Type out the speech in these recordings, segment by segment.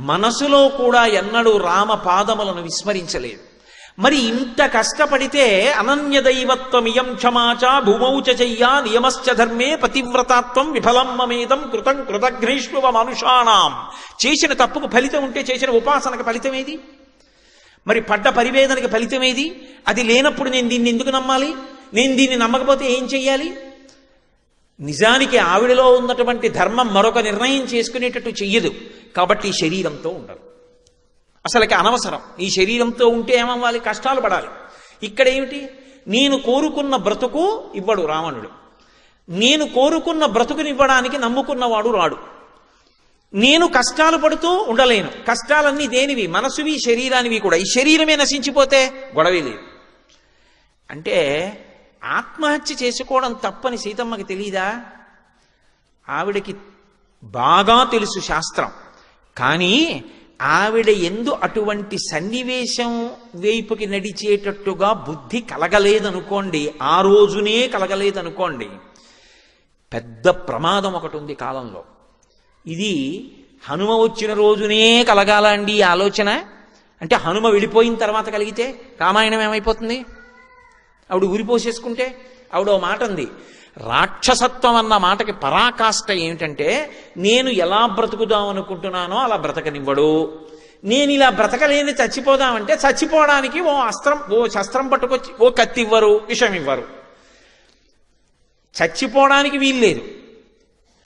మనసులో కూడా ఎన్నడూ రామ పాదములను విస్మరించలేదు. మరి ఇంత కష్టపడితే అనన్యదైవత్వమియం క్షమాచ భూమౌచ చెయ్యా నియమశ్చ ధర్మే పతివ్రతాత్వం విఫలం మమేదం కృతం కృతఘ్నేష్వ మనుషాణం. చేసిన తప్పుకు ఫలితం ఉంటే చేసిన ఉపాసనకు ఫలితం ఏది? మరి పడ్డ పరివేదనకి ఫలితం ఏది? అది లేనప్పుడు నేను దీన్ని ఎందుకు నమ్మాలి? నేను దీన్ని నమ్మకపోతే ఏం చెయ్యాలి? నిజానికి ఆవిడలో ఉన్నటువంటి ధర్మం మరొక నిర్ణయం చేసుకునేటట్టు చెయ్యదు. కాబట్టి ఈ శరీరంతో ఉండదు, అసలుకి అనవసరం. ఈ శరీరంతో ఉంటే ఏమవ్వాలి? కష్టాలు పడాలి. ఇక్కడ ఏమిటి? నేను కోరుకున్న బ్రతుకు ఇవ్వడు రావణుడు. నేను కోరుకున్న బ్రతుకునివ్వడానికి నమ్ముకున్నవాడు రాడు. నేను కష్టాలు పడుతూ ఉండలేను. కష్టాలన్నీ దేనివి? మనసువి, శరీరానివి కూడా. ఈ శరీరమే నశించిపోతే గొడవే లేదు. అంటే ఆత్మహత్య చేసుకోవడం తప్పని సీతమ్మకి తెలీదా? ఆవిడకి బాగా తెలుసు శాస్త్రం. కానీ ఆవిడ ఎందు అటువంటి సన్నివేశం వైపుకి నడిచేటట్టుగా బుద్ధి కలగలేదనుకోండి, ఆ రోజునే కలగలేదనుకోండి, పెద్ద ప్రమాదం ఒకటి ఉంది కాలంలో. ఇది హనుమ వచ్చిన రోజునే కలగాల అండి ఈ ఆలోచన. అంటే హనుమ వెళ్ళిపోయిన తర్వాత కలిగితే రామాయణం ఏమైపోతుంది? ఆవిడ ఊరిపోసేసుకుంటే. ఆవిడ ఓ మాట ఉంది, రాక్షసత్వం అన్న మాటకి పరాకాష్ట ఏమిటంటే, నేను ఎలా బ్రతుకుదాం అనుకుంటున్నానో అలా బ్రతకనివ్వడు. నేను ఇలా బ్రతకలేని చచ్చిపోదామంటే చచ్చిపోవడానికి ఓ శస్త్రం పట్టుకొచ్చి ఓ కత్తి ఇవ్వరు, విషం ఇవ్వరు. చచ్చిపోవడానికి వీల్లేదు,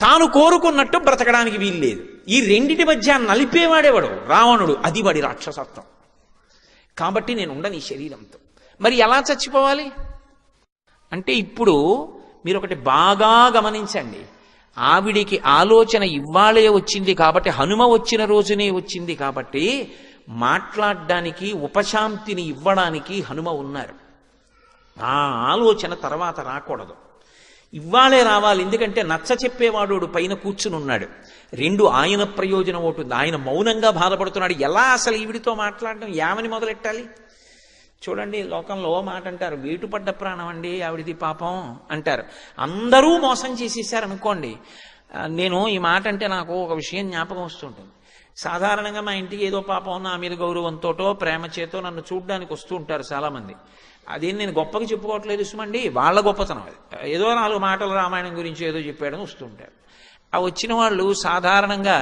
తాను కోరుకున్నట్టు బ్రతకడానికి వీల్లేదు. ఈ రెండిటి మధ్య నలిపేవాడేవాడు రావణుడు. అది వాడి రాక్షసత్వం. కాబట్టి నేను ఉండను ఈ శరీరంతో. మరి ఎలా చచ్చిపోవాలి అంటే, ఇప్పుడు మీరు ఒకటి బాగా గమనించండి. ఆవిడికి ఆలోచన ఇవ్వాలే వచ్చింది కాబట్టి, హనుమ వచ్చిన రోజునే వచ్చింది కాబట్టి, మాట్లాడడానికి ఉపశాంతిని ఇవ్వడానికి హనుమ ఉన్నారు. ఆ ఆలోచన తర్వాత రాకూడదు, ఇవ్వాలే రావాలి. ఎందుకంటే నచ్చ చెప్పేవాడు పైన కూర్చుని ఉన్నాడు. రెండు, ఆయన ప్రయోజనం అవుతుంది. ఆయన మౌనంగా బాధపడుతున్నాడు. ఎలా అసలు ఈవిడితో మాట్లాడడం, ఏమని మొదలెట్టాలి? చూడండి, లోకంలో మాట అంటారు, వేటుపడ్డ ప్రాణం అండి ఆవిడిది పాపం అంటారు. అందరూ మోసం చేసేసారనుకోండి. నేను ఈ మాట అంటే నాకు ఒక విషయం జ్ఞాపకం వస్తుంటుంది. సాధారణంగా మా ఇంటికి ఏదో పాపం నా మీద గౌరవంతోటో ప్రేమ చేతో నన్ను చూడ్డానికి వస్తూ ఉంటారు చాలామంది. అదేం నేను గొప్పగా చెప్పుకోవట్లేదు సుమండి, వాళ్ళ గొప్పతనం అది. ఏదో 4 మాటలు రామాయణం గురించి ఏదో చెప్పాడని వస్తుంటారు. ఆ వచ్చిన వాళ్ళు సాధారణంగా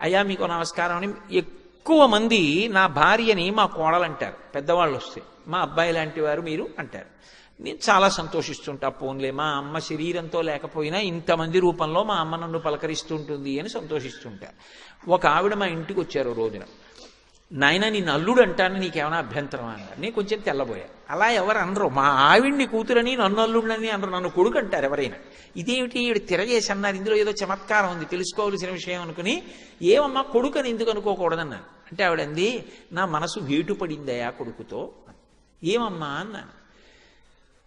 అయ్యా మీకు నమస్కారం అని, ఎక్కువ మంది నా భార్యని మా కోడలంటారు. పెద్దవాళ్ళు వస్తే మా అబ్బాయి లాంటి వారు మీరు అంటారు. నేను చాలా సంతోషిస్తుంటా. పోన్లే, మా అమ్మ శరీరంతో లేకపోయినా ఇంతమంది రూపంలో మా అమ్మ నన్ను పలకరిస్తుంటుంది అని సంతోషిస్తుంటా. ఒక ఆవిడ మా ఇంటికి వచ్చారు రోజున. నాయన నీ నల్లుడు అంటాను, నీకేమైనా అభ్యంతరం అన్నారు. నేను కొంచెం తెల్లబోయా. అలా ఎవరు అనరు, మా ఆవిడ్ని కూతురని నన్ను అల్లుడిని అనరు, నన్ను కొడుకు అంటారు ఎవరైనా. ఇదేమిటి ఈవిడ తిరగేసి అన్నారు, ఇందులో ఏదో చమత్కారం ఉంది, తెలుసుకోవాల్సిన విషయం అనుకుని, ఏమమ్మా కొడుకని ఎందుకు అనుకోకూడదన్నాను. అంటే ఆవిడంది, నా మనసు వేటు పడిందయా కొడుకుతో. ఏమమ్మా అన్నాను.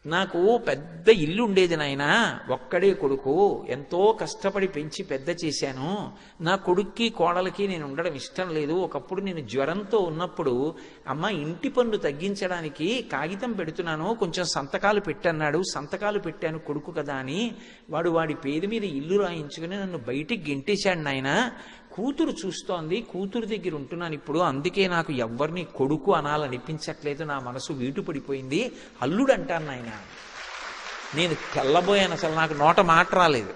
నాకు పెద్ద ఇల్లు ఉండేది నాయన, ఒక్కడే కొడుకు, ఎంతో కష్టపడి పెంచి పెద్ద చేశాను. నా కొడుక్కి కోడలకి నేను ఉండడం ఇష్టం లేదు. ఒకప్పుడు నేను జ్వరంతో ఉన్నప్పుడు అమ్మ ఇంటి పన్ను తగ్గించడానికి కాగితం పెడుతున్నాను, కొంచెం సంతకాలు పెట్టన్నాడు. సంతకాలు పెట్టాను కొడుకు కదా అని. వాడి పేరు మీద ఇల్లు రాయించుకుని నన్ను బయటికి గెంటేశాడు నాయన. కూతురు చూస్తోంది, కూతురు దగ్గర ఉంటున్నాను ఇప్పుడు, అందుకే నాకు ఎవ్వరిని కొడుకు అనాలనిపించట్లేదు, నా మనసు వీటు పడిపోయింది, అల్లుడు అంటాను నాయన. నేను తెల్లబోయాను, అసలు నాకు నోట మాట రాలేదు,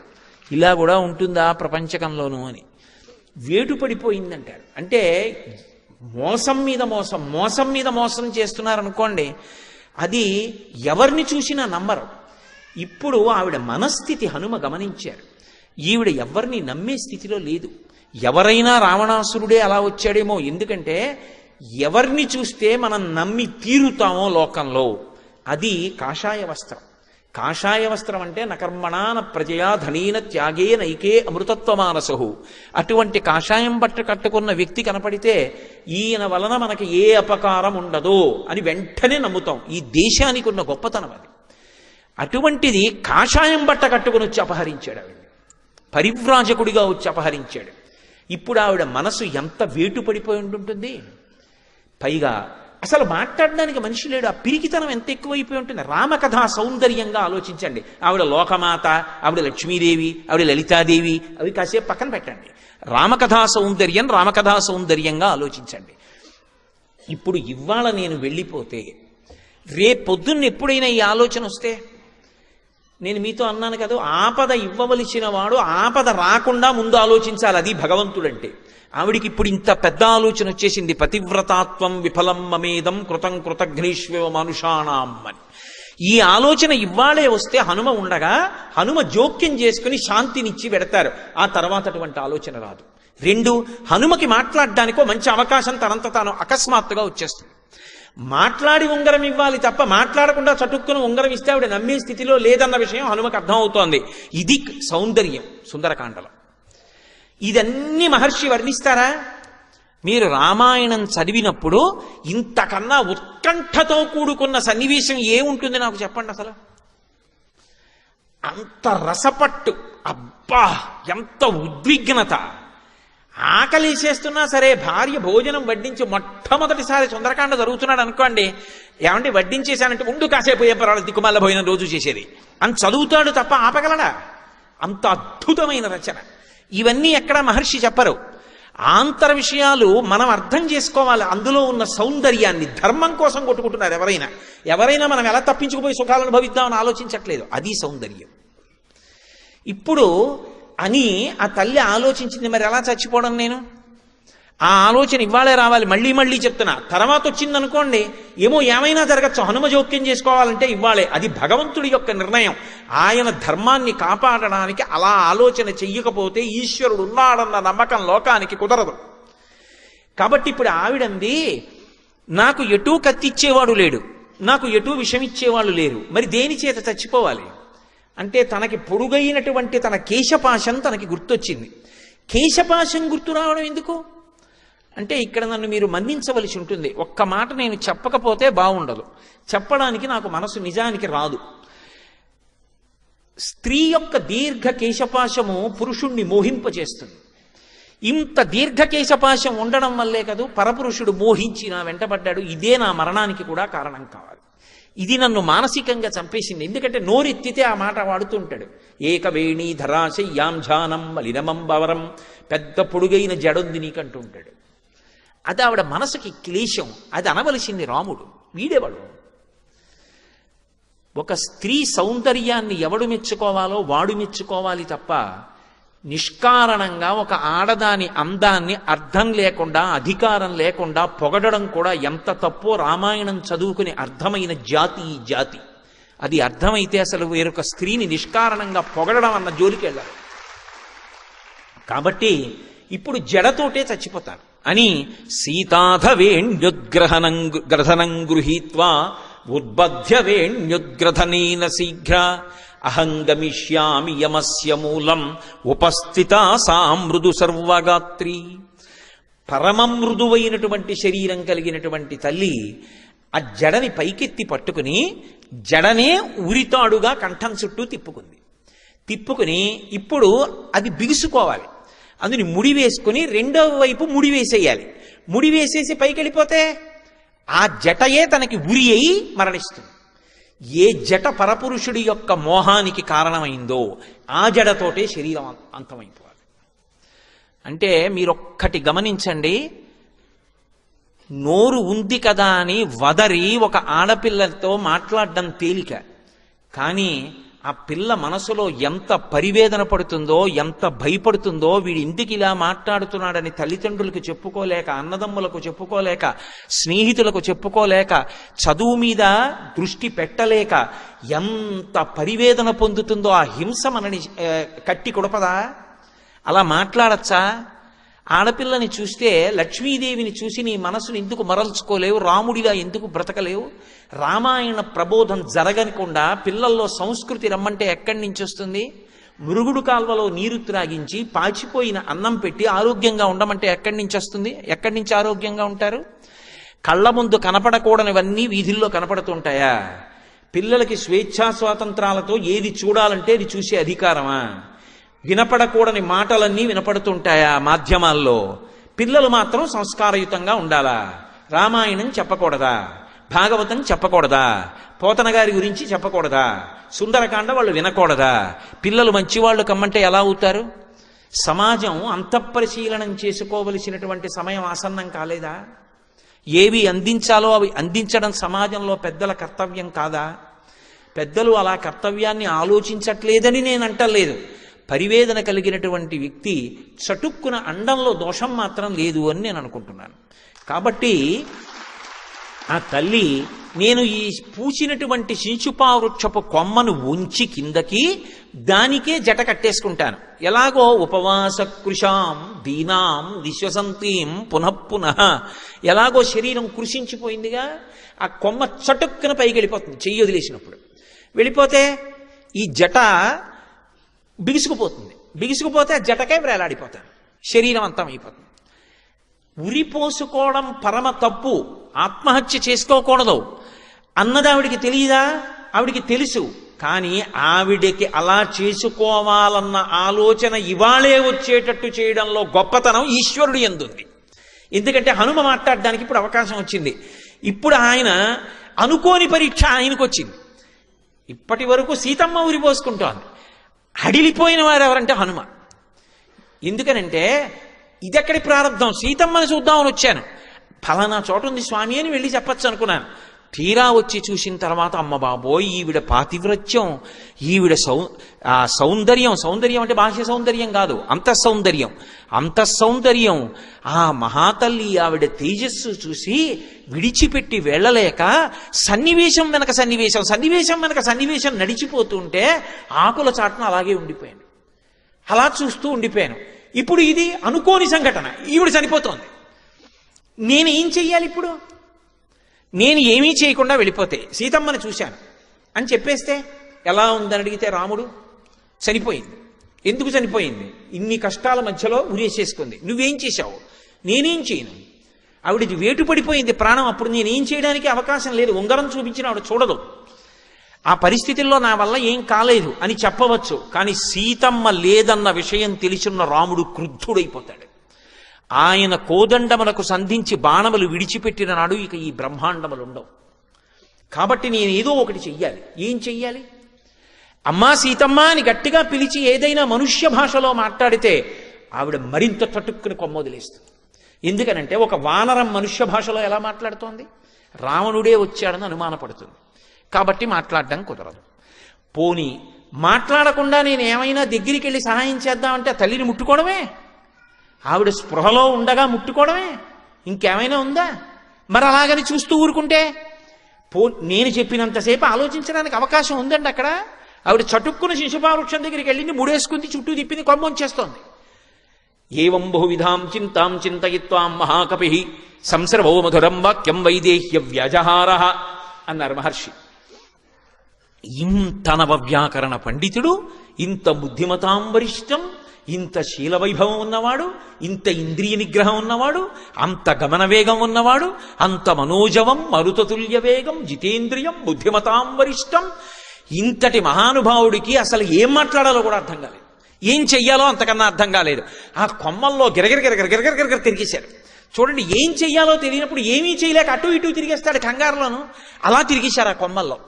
ఇలా కూడా ఉంటుందా ప్రపంచకంలోనూ అని. వేటు పడిపోయిందంటాడు. అంటే మోసం మీద మోసం, మోసం మీద మోసం చేస్తున్నారనుకోండి, అది ఎవరిని చూసినా నమ్మరు. ఇప్పుడు ఆవిడ మనస్థితి హనుమ గమనించారు. ఈవిడ ఎవరిని నమ్మే స్థితిలో లేదు. ఎవరైనా రావణాసురుడే అలా వచ్చాడేమో, ఎందుకంటే ఎవరిని చూస్తే మనం నమ్మి తీరుతామో లోకంలో, అది కాషాయ వస్త్రం. కాషాయ వస్త్రం అంటే నకర్మణాన ప్రజయా ధనీన త్యాగే నైకే అమృతత్వమానసహు. అటువంటి కాషాయం బట్ట కట్టుకున్న వ్యక్తి కనపడితే ఈయన వలన మనకి ఏ అపకారం ఉండదు అని వెంటనే నమ్ముతాం. ఈ దేశానికి ఉన్న గొప్పతనం అది. అటువంటిది కాషాయం బట్ట కట్టుకుని వచ్చి అపహరించాడు ఆవిడ, పరివ్రాజకుడిగా వచ్చి అపహరించాడు. ఇప్పుడు ఆవిడ మనసు ఎంత వేటు పడిపోయి ఉంటుంటుంది. పైగా అసలు మాట్లాడడానికి మనిషి లేడు. ఆ పిరికితనం ఎంత ఎక్కువైపోయి ఉంటుంది. రామకథా సౌందర్యంగా ఆలోచించండి. ఆవిడ లోకమాత, ఆవిడ లక్ష్మీదేవి, ఆవిడ లలితాదేవి, అవి కాసేపు పక్కన పెట్టండి. రామకథా సౌందర్యంగా ఆలోచించండి. ఇప్పుడు ఇవాళ నేను వెళ్ళిపోతే రేపొద్దున్న ఎప్పుడైనా ఈ ఆలోచన వస్తే, నేను మీతో అన్నాను కదా, ఆపద ఇవ్వవలసిన వాడు ఆపద రాకుండా ముందు ఆలోచించాలి. అది భగవంతుడంటే. ఆవిడికి ఇప్పుడు ఇంత పెద్ద ఆలోచన వచ్చేసింది. పతివ్రతాత్వం విఫలం మమేదం కృతం కృతఘ్నేష్వ మనుషాణం అని. ఈ ఆలోచన ఇవ్వాలే వస్తే హనుమ ఉండగా హనుమ జోక్యం చేసుకుని శాంతినిచ్చి పెడతారు. ఆ తర్వాత అటువంటి ఆలోచన రాదు. 2, హనుమకి మాట్లాడడానికో మంచి అవకాశం తనంత తాను అకస్మాత్తుగా వచ్చేస్తుంది. మాట్లాడి ఉంగరం ఇవ్వాలి తప్ప మాట్లాడకుండా చటుక్కున ఉంగరం ఇస్తే ఆవిడ నమ్మే స్థితిలో లేదన్న విషయం హనుమకు అర్థమవుతోంది. ఇది సౌందర్యం సుందరకాండలో. ఇదన్నీ మహర్షి వర్ణిస్తారా? మీరు రామాయణం చదివినప్పుడు ఇంతకన్నా ఉత్కంఠతో కూడుకున్న సన్నివేశం ఏముంటుంది నాకు చెప్పండి. అసలు అంత రసపట్టు, అబ్బా ఎంత ఉద్విగ్నత. ఆకలిసేస్తున్నా సరే భార్య భోజనం వడ్డించి మొట్టమొదటిసారి సుందరకాండ జరుగుతున్నాడు అనుకోండి, ఏమంటే వడ్డించేశానంటే ఉండు కాసేపు ఏ పర్వాలేదు దిక్కుమాల భోజనం రోజు చేసేది అని చదువుతాడు తప్ప ఆపగలడా? అంత అద్భుతమైన రచన. ఇవన్నీ ఎక్కడా మహర్షి చెప్పరు. ఆంతర విషయాలు మనం అర్థం చేసుకోవాలి. అందులో ఉన్న సౌందర్యాన్ని. ధర్మం కోసం కొట్టుకుంటున్నారు ఎవరైనా మనం ఎలా తప్పించుకుపోయి సుఖాలను అనుభవిద్దామని ఆలోచించట్లేదు. అది సౌందర్యం. ఇప్పుడు అని ఆ తల్లి ఆలోచించింది. మరి ఎలా చచ్చిపోవడం నేను? ఆ ఆలోచన ఇవ్వాలే రావాలి. మళ్ళీ మళ్ళీ చెప్తున్నా. తర్వాత వచ్చిందనుకోండి, ఏమైనా జరగచ్చు. హనుమ జోక్యం చేసుకోవాలంటే ఇవ్వాలే. అది భగవంతుడి యొక్క నిర్ణయం. ఆయన ధర్మాన్ని కాపాడడానికి అలా ఆలోచన చెయ్యకపోతే ఈశ్వరుడు ఉన్నాడన్న నమ్మకం లోకానికి కుదరదు. కాబట్టి ఇప్పుడు ఆవిడంది, నాకు ఎటూ కత్తిచ్చేవాడు లేడు, నాకు ఎటూ విషమిచ్చేవాళ్ళు లేరు, మరి దేని చేత చచ్చిపోవాలి అంటే తనకి పొడుగైనటువంటి తన కేశపాశం తనకి గుర్తొచ్చింది. కేశపాశం గుర్తు రావడం ఎందుకు అంటే, ఇక్కడ నన్ను మీరు మన్నించవలసి ఉంటుంది. ఒక్క మాట నేను చెప్పకపోతే బాగుండదు. చెప్పడానికి నాకు మనసు నిజానికి రాదు. స్త్రీ యొక్క దీర్ఘ కేశపాశము పురుషుణ్ణి మోహింపచేస్తుంది. ఇంత దీర్ఘ కేశపాశం ఉండడం వల్లే కదూ పరపురుషుడు మోహించి నా వెంటబడ్డాడు. ఇదే నా మరణానికి కూడా కారణం కావాలి. ఇది నన్ను మానసికంగా చంపేసింది. ఎందుకంటే నోరెత్తితే ఆ మాట వాడుతుంటాడు. ఏకవేణీ ధరాశయ్యాం ఝానం మలినమం బవరం, పెద్ద పొడుగైన జడుంది నీకంటూ ఉంటాడు. అది ఆవిడ మనసుకి క్లేశం. అది అనవలసింది రాముడు. వీడేవాడు. ఒక స్త్రీ సౌందర్యాన్ని ఎవడు మెచ్చుకోవాలో వాడు మెచ్చుకోవాలి తప్ప నిష్కారణంగా ఒక ఆడదాని అందాన్ని అర్థం లేకుండా అధికారం లేకుండా పొగడడం కూడా ఎంత తప్పో రామాయణం చదువుకుని అర్థమైన జాతి ఈ జాతి. అది అర్థమైతే అసలు వేరొక స్త్రీని నిష్కారణంగా పొగడడం అన్న జోలికి వెళ్ళాలి. కాబట్టి ఇప్పుడు జడతోటే చచ్చిపోతాను అని సీతాధవేణ్యుద్గ్రహణం గృహీత్వా ఉద్బధ్య వేణ్యుద్గ్రథనేన శీఘ్ర అహంగమిష్యామి యమస్య మూలం ఉపస్థిత సా మృదు సర్వగాత్రి. పరమ మృదువైనటువంటి శరీరం కలిగినటువంటి తల్లి ఆ జడని పైకెత్తి పట్టుకుని జడనే ఉరితాడుగా కంఠం చుట్టూ తిప్పుకుని ఇప్పుడు అది బిగుసుకోవాలి. అందుని ముడి వేసుకుని రెండవ వైపు ముడి వేసేయాలి. ముడి వేసేసి పైకి వెళ్ళిపోతే ఆ జటయే తనకి ఉరి అయి మరణిస్తుంది. ఏ జట పరపురుషుడి యొక్క మోహానికి కారణమైందో ఆ జడతోటే శరీరం అంతమైపోవాలి. అంటే మీరొక్కటి గమనించండి. నోరు ఉంది కదా అని వదరి ఒక ఆడపిల్లతో మాట్లాడడం తేలిక. కానీ ఆ పిల్ల మనసులో ఎంత పరివేదన పడుతుందో, ఎంత భయపడుతుందో, వీడి ఇంటికి ఇలా మాట్లాడుతున్నాడని తల్లిదండ్రులకు చెప్పుకోలేక, అన్నదమ్ములకు చెప్పుకోలేక, స్నేహితులకు చెప్పుకోలేక, చదువు మీద దృష్టి పెట్టలేక ఎంత పరివేదన పొందుతుందో. ఆ హింస మనని కట్టి కొడపదా? అలా మాట్లాడచ్చా? ఆడపిల్లని చూస్తే లక్ష్మీదేవిని చూసి నీ మనసుని ఎందుకు మరల్చుకోలేవు? రాముడిగా ఎందుకు బ్రతకలేవు? రామాయణ ప్రబోధం జరగకుండా పిల్లల్లో సంస్కృతి రమ్మంటే ఎక్కడి నుంచి వస్తుంది? మురుగుడు కాల్వలో నీరు త్రాగించి పాచిపోయిన అన్నం పెట్టి ఆరోగ్యంగా ఉండమంటే ఎక్కడి నుంచి వస్తుంది? ఎక్కడి నుంచి ఆరోగ్యంగా ఉంటారు? కళ్ళ ముందు కనపడకూడనివన్నీ వీధుల్లో కనపడుతుంటాయా? పిల్లలకి స్వేచ్ఛా స్వాతంత్రాలతో ఏది చూడాలంటే అది చూసే అధికారమా? వినపడకూడని మాటలన్నీ వినపడుతుంటాయా మాధ్యమాల్లో? పిల్లలు మాత్రం సంస్కారయుతంగా ఉండాలా? రామాయణం చెప్పకూడదా? భాగవతం చెప్పకూడదా? పోతన గారి గురించి చెప్పకూడదా? సుందరకాండ వాళ్ళు వినకూడదా? పిల్లలు మంచివాళ్ళు కమ్మంటే ఎలా అవుతారు? సమాజం అంతఃపరిశీలనం చేసుకోవలసినటువంటి సమయం ఆసన్నం కాలేదా? ఏవి అందించాలో అవి అందించడం సమాజంలో పెద్దల కర్తవ్యం కాదా? పెద్దలు అలా కర్తవ్యాన్ని ఆలోచించట్లేదని నేను అంటలేదు. పరివేదన కలిగినటువంటి వ్యక్తి చటుక్కున అండంలో దోషం మాత్రం లేదు అని నేను అనుకుంటున్నాను. కాబట్టి ఆ తల్లి నేను ఈ పూచినటువంటి శించుపావృక్షపు కొమ్మను ఉంచి కిందకి దానికే జట కట్టేసుకుంటాను. ఎలాగో ఉపవాస కృషాం దీనాం విశ్వసంతీం పునఃపునః, ఎలాగో శరీరం కృషించిపోయిందిగా, ఆ కొమ్మ చటుక్కున పైకి వెళ్ళిపోతుంది చెయ్యి వదిలేసినప్పుడు. వెళ్ళిపోతే ఈ జట బిగుసుకుపోతుంది. బిగుసుకుపోతే ఆ జటకే వేలాడిపోతాను, శరీరం అంతం అయిపోతుంది. ఉరిపోసుకోవడం పరమ తప్పు, ఆత్మహత్య చేసుకోకూడదు అన్నది ఆవిడికి తెలియదా? ఆవిడికి తెలుసు. కానీ ఆవిడకి అలా చేసుకోవాలన్న ఆలోచన ఇవాళే వచ్చేటట్టు చేయడంలో గొప్పతనం ఈశ్వరుడు యందుంది. ఎందుకంటే హనుమ మాట్లాడడానికి ఇప్పుడు అవకాశం వచ్చింది. ఇప్పుడు ఆయన అనుకోని పరీక్ష ఆయనకు వచ్చింది. ఇప్పటి వరకు సీతమ్మ ఉరిపోసుకుంటోంది. అడిలిపోయిన వారు ఎవరంటే హనుమ. ఎందుకనంటే ఇదెక్కడి ప్రారంభం, సీతమ్మని చూద్దామని వచ్చాను, ఫలానా చోట ఉంది స్వామి అని వెళ్ళి చెప్పచ్చు అనుకున్నాను. తీరా వచ్చి చూసిన తర్వాత అమ్మ బాబోయ్, ఈవిడ పాతివ్రత్యం, ఈవిడ సౌందర్యం, సౌందర్యం అంటే బాహ్య సౌందర్యం కాదు, అంతఃసౌందర్యం, ఆ మహాతల్లి ఆవిడ తేజస్సు చూసి విడిచిపెట్టి వెళ్ళలేక సన్నివేశం వెనక సన్నివేశం నడిచిపోతుంటే ఆకుల చాటున అలాగే ఉండిపోయాను. అలా చూస్తూ ఉండిపోయాను. ఇప్పుడు ఇది అనుకోని సంఘటన, ఈవిడ చనిపోతోంది. నేను ఏం చెయ్యాలి ఇప్పుడు? నేను ఏమీ చేయకుండా వెళ్ళిపోతే సీతమ్మని చూశాను అని చెప్పేస్తే ఎలా ఉందని అడిగితే రాముడు చనిపోయింది. ఎందుకు చనిపోయింది? ఇన్ని కష్టాల మధ్యలో ఉరేసేసుకుంది. నువ్వేం చేశావు? నేనేం చేయను. ఆవిడది వేటు పడిపోయింది ప్రాణం. అప్పుడు నేనేం చేయడానికి అవకాశం లేదు. ఉంగరం చూపించిన ఆవిడ చూడదు. ఆ పరిస్థితుల్లో నా వల్ల ఏం కాలేదు అని చెప్పవచ్చు. కానీ సీతమ్మ లేదన్న విషయం తెలిసిన రాముడు క్రుద్ధుడైపోతాడు. ఆయన కోదండములకు సంధించి బాణములు విడిచిపెట్టిన నాడు ఇక ఈ బ్రహ్మాండములు ఉండవు. కాబట్టి నేను ఏదో ఒకటి చెయ్యాలి. ఏం చెయ్యాలి? అమ్మా సీతమ్మ అని గట్టిగా పిలిచి ఏదైనా మనుష్య భాషలో మాట్లాడితే ఆవిడ మరింత తట్టుక్కుని కొమ్మొదిలేస్తుంది. ఎందుకనంటే ఒక వానరం మనుష్య భాషలో ఎలా మాట్లాడుతోంది? రావణుడే వచ్చాడని అనుమానపడుతుంది. కాబట్టి మాట్లాడడం కుదరదు. పోనీ మాట్లాడకుండా నేను ఏమైనా దగ్గరికి వెళ్ళి సహాయం చేద్దామంటే తల్లిని ముట్టుకోవడమే, ఆవిడ స్పృహలో ఉండగా ముట్టుకోవడమే, ఇంకేమైనా ఉందా? మరి అలాగని చూస్తూ ఊరుకుంటే నేను చెప్పినంతసేపు ఆలోచించడానికి అవకాశం ఉందండి. అక్కడ ఆవిడ చటుక్కున శిశుపావృక్షం దగ్గరికి వెళ్ళింది, ముడేసుకుంది, చుట్టూ తిప్పింది, కొమ్మొంచేస్తోంది. ఏవం బహువిధాం చింతాం చింతయిత్వాం మహాకపి సంసర్వో మధురం వాక్యం వైదేహ్య వ్యాజహార అన్నారు మహర్షి. ఇంత నవవ్యాకరణ పండితుడు, ఇంత బుద్ధిమతాం వరిష్టం, ఇంత శీలవైభవం ఉన్నవాడు, ఇంత ఇంద్రియ నిగ్రహం ఉన్నవాడు, అంత గమన వేగం ఉన్నవాడు, అంత మనోజవం మరుతతుల్య వేగం జితేంద్రియం బుద్ధిమతాం వరిష్టం, ఇంతటి మహానుభావుడికి అసలు ఏం మాట్లాడాలో కూడా అర్థం కాలేదు, ఏం చెయ్యాలో అంతకన్నా అర్థం కాలేదు. ఆ కొమ్మల్లో గిరగిర తిరిగేశారు. చూడండి, ఏం చెయ్యాలో తెలియనప్పుడు ఏమీ చేయలేక అటు ఇటు తిరిగేస్తాడు కంగారులోను. అలా తిరిగేశారు ఆ కొమ్మల్లో.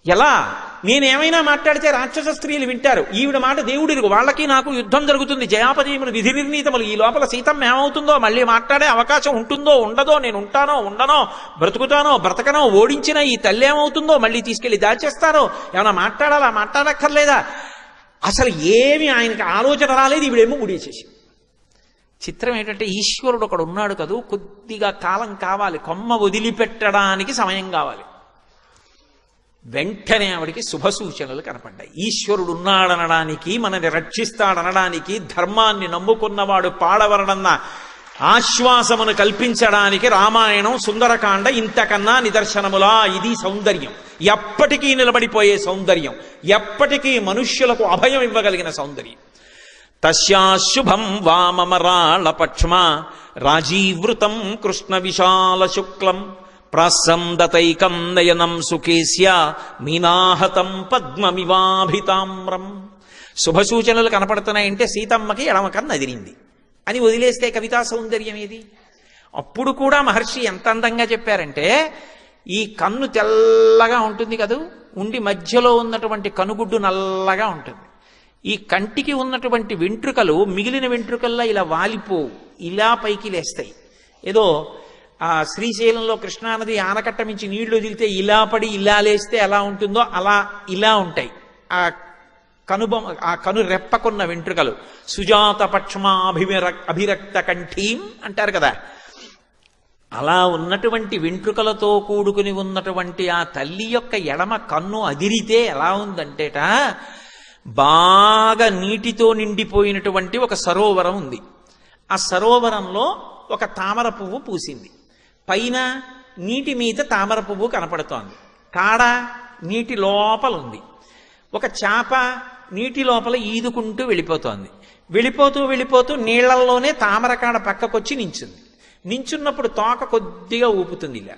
ఎలా? నేనేమైనా మాట్లాడితే రాక్షస స్త్రీలు వింటారు, ఈవిడ మాట దేవుడిరుగు, వాళ్ళకి నాకు యుద్ధం జరుగుతుంది, జయాపజయములు విధి నిర్ణీతములు, ఈ లోపల సీతమ్మ ఏమవుతుందో, మళ్ళీ మాట్లాడే అవకాశం ఉంటుందో ఉండదో, నేను ఉంటానో ఉండనో, బ్రతుకుతానో బ్రతకనో, ఓడించిన ఈ తల్లి ఏమవుతుందో, మళ్ళీ తీసుకెళ్లి దాచేస్తారో, ఏమైనా మాట్లాడాలా మాట్లాడక్కర్లేదా, అసలు ఏమి ఆయనకి ఆలోచన రాలేదు. ఈవిడేమో ముడిచేసి. చిత్రం ఏంటంటే ఈశ్వరుడు ఒకడు ఉన్నాడు కదూ, కొద్దిగా కాలం కావాలి, కొమ్మ వదిలిపెట్టడానికి సమయం కావాలి. వెంటనే ఆవిడికి శుభ సూచనలు కనపడ్డాయి. ఈశ్వరుడు ఉన్నాడనడానికి, మనని రక్షిస్తాడనడానికి, ధర్మాన్ని నమ్ముకున్నవాడు పాడవరడన్న ఆశ్వాసమును కల్పించడానికి రామాయణం సుందరకాండ ఇంతకన్నా నిదర్శనములా. ఇది సౌందర్యం, ఎప్పటికీ నిలబడిపోయే సౌందర్యం, ఎప్పటికీ మనుష్యులకు అభయం ఇవ్వగలిగిన సౌందర్యం. తస్యాశుభం వామమరాళ పక్ష్మ రాజీవృతం కృష్ణ విశాల శుక్లం ప్రాసందతైకం నయనం సుకేస్య మీనాహతం పద్మమివాభితామ్రం. శుభసూచనలు కనపడుతున్నాయంటే సీతమ్మకి ఎడమకన్ను అదిరింది అని వదిలేస్తే కవితా సౌందర్యం ఏది? అప్పుడు కూడా మహర్షి ఎంత అందంగా చెప్పారంటే, ఈ కన్ను తెల్లగా ఉంటుంది కదూ, ఉండి మధ్యలో ఉన్నటువంటి కనుగుడ్డు నల్లగా ఉంటుంది. ఈ కంటికి ఉన్నటువంటి వెంట్రుకలు మిగిలిన వెంట్రుకల్లా ఇలా వాలిపోవు, ఇలా పైకి లేస్తాయి. ఏదో ఆ శ్రీశైలంలో కృష్ణానది ఆనకట్ట మించి నీళ్లు వదిలితే ఇలా పడి ఇలా లేస్తే ఎలా ఉంటుందో అలా ఇలా ఉంటాయి ఆ ఆ కను రెప్పకున్న వెంట్రుకలు. సుజాత అభిరక్త కంఠీం అంటారు కదా, అలా ఉన్నటువంటి వెంట్రుకలతో కూడుకుని ఉన్నటువంటి ఆ తల్లి యొక్క ఎడమ కన్ను అదిరితే ఎలా ఉందంటేట, బాగా నీటితో నిండిపోయినటువంటి ఒక సరోవరం ఉంది. ఆ సరోవరంలో ఒక తామర పువ్వు పూసింది. పైన నీటి మీద తామర పువ్వు కనపడుతోంది. కాడ నీటి లోపల ఉంది. ఒక చేప నీటి లోపల ఈదుకుంటూ వెళ్ళిపోతోంది. వెళ్ళిపోతూ వెళ్ళిపోతూ నీళ్లల్లోనే తామర కాడ పక్కకొచ్చి నించుంది. నించున్నప్పుడు తోక కొద్దిగా ఊపుతుంది, ఇలా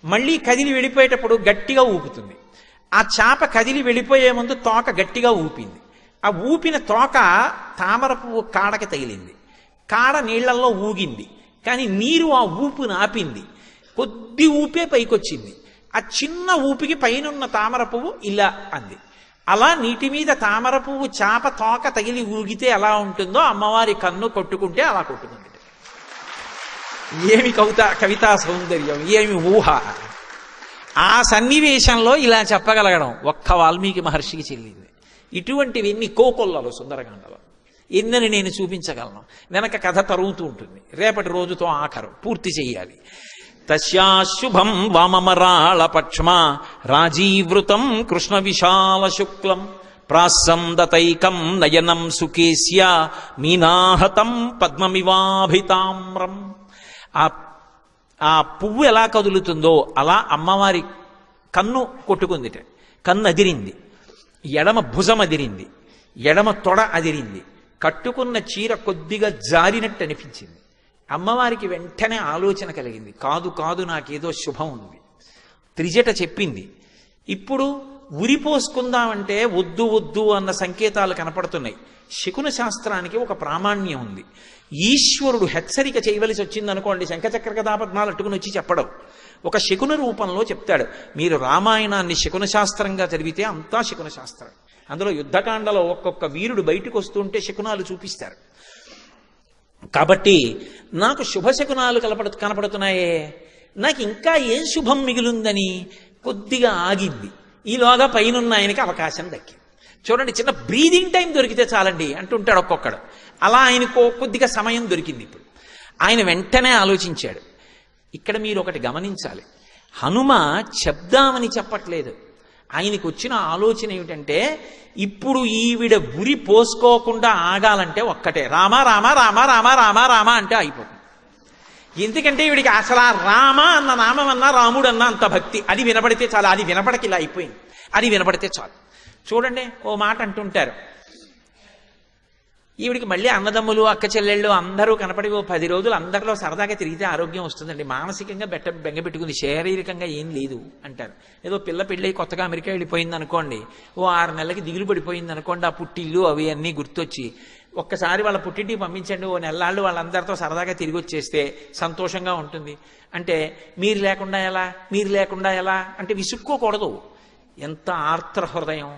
మళ్ళీ కదిలి వెళ్ళిపోయేటప్పుడు గట్టిగా ఊపుతుంది. ఆ చేప కదిలి వెళ్ళిపోయే ముందు తోక గట్టిగా ఊపింది. ఆ ఊపిన తోక తామర పువ్వు కాడకి తగిలింది. కాడ నీళ్లల్లో ఊగింది, కానీ నీరు ఆ ఊపును ఆపింది. కొద్ది ఊపే పైకొచ్చింది. ఆ చిన్న ఊపికి పైనున్న తామర పువ్వు ఇలా అంది. అలా నీటి మీద తామర పువ్వు చేప తోక తగిలి ఊగితే ఎలా ఉంటుందో అమ్మవారి కన్ను కొట్టుకుంటే అలా కొట్టుకుంది. ఏమి కవితా సౌందర్యం, ఏమి ఊహ! ఆ సన్నివేశంలో ఇలా చెప్పగలగడం ఒక్క వాల్మీకి మహర్షికి చెల్లింది. ఇటువంటివి ఎన్ని కోకొల్లలు సుందరకాండలో ఎన్నని నేను చూపించగలను. వెనక కథ తరుగుతూ ఉంటుంది. రేపటి రోజుతో ఆఖరు పూర్తి చెయ్యాలి. తస్యాశుభం వామమరాళ పక్ష్మ రాజీవృతం కృష్ణ విశాల శుక్లం ప్రాసందతైకం నయనం సుకేశ్య మీనాహతం పద్మమివాభితామ్రం. ఆ పువ్వు ఎలా కదులుతుందో అలా అమ్మవారి కన్ను కొట్టుకుందిట. కన్ను అదిరింది, ఎడమ భుజం అదిరింది, ఎడమ తొడ అదిరింది. కట్టుకున్న చీర కొద్దిగా జారినట్టు అనిపించింది. అమ్మవారికి వెంటనే ఆలోచన కలిగింది, కాదు కాదు నాకేదో శుభం ఉంది. త్రిజట చెప్పింది. ఇప్పుడు ఉరిపోసుకుందామంటే వద్దు వద్దు అన్న సంకేతాలు కనపడుతున్నాయి. శకున శాస్త్రానికి ఒక ప్రామాణ్యం ఉంది. ఈశ్వరుడు హెచ్చరిక చేయవలసి వచ్చిందనుకోండి, శంఖచక్ర కథాపద్మాలు అట్టుకుని వచ్చి చెప్పడం. ఒక శకున రూపంలో చెప్తాడు. మీరు రామాయణాన్ని శకున శాస్త్రంగా చదివితే అంతా శకున శాస్త్రం. అందులో యుద్ధకాండలో ఒక్కొక్క వీరుడు బయటకు వస్తుంటే శకునాలు చూపిస్తారు. కాబట్టి నాకు శుభశకునాలు కనపడుతున్నాయే, నాకు ఇంకా ఏం శుభం మిగిలిందని కొద్దిగా ఆగింది. ఈలోగా పైనున్న ఆయనకి అవకాశం దక్కింది. చూడండి, చిన్న బ్రీదింగ్ టైం దొరికితే చాలండి అంటుంటాడు ఒక్కొక్కడు. అలా ఆయనకు కొద్దిగా సమయం దొరికింది. ఇప్పుడు ఆయన వెంటనే ఆలోచించాడు. ఇక్కడ మీరు ఒకటి గమనించాలి, హనుమ చెప్దామని చెప్పట్లేదు. ఆయనకు వచ్చిన ఆలోచన ఏమిటంటే, ఇప్పుడు ఈవిడ ఉరి పోసుకోకుండా ఆగాలంటే ఒక్కటే, రామ రామ రామ రామ రామ రామ అంటే అయిపోతుంది. ఎందుకంటే ఈవిడికి అసలు ఆ రామ అన్న నామం అన్నా రాముడు అన్న అంత భక్తి. అది వినపడితే చాలు. అది వినపడకి ఇలా అయిపోయింది. అది వినపడితే చాలు. చూడండి, ఓ మాట అంటుంటారు, ఈవిడికి మళ్ళీ అన్నదమ్ములు అక్క చెల్లెళ్ళు అందరూ కనపడి ఓ 10 రోజులు అందరిలో సరదాగా తిరిగితే ఆరోగ్యం వస్తుందండి. మానసికంగా బెంగ పెట్టుకుంది, శారీరకంగా ఏం లేదు అంటారు. ఏదో పిల్ల పెళ్ళి కొత్తగా అమెరికా వెళ్ళిపోయింది అనుకోండి, ఓ 6 నెలలకి దిగులు పడిపోయింది అనుకోండి, ఆ పుట్టిల్లు అవి అన్నీ గుర్తొచ్చి ఒక్కసారి వాళ్ళ పుట్టింటికి పంపించండి, ఓ నెలలాళ్ళు వాళ్ళందరితో సరదాగా తిరిగి వచ్చేస్తే సంతోషంగా ఉంటుంది. అంటే మీరు లేకుండా ఎలా, మీరు లేకుండా ఎలా అంటే విసుక్కోకూడదు. ఎంత ఆర్ద్ర హృదయం!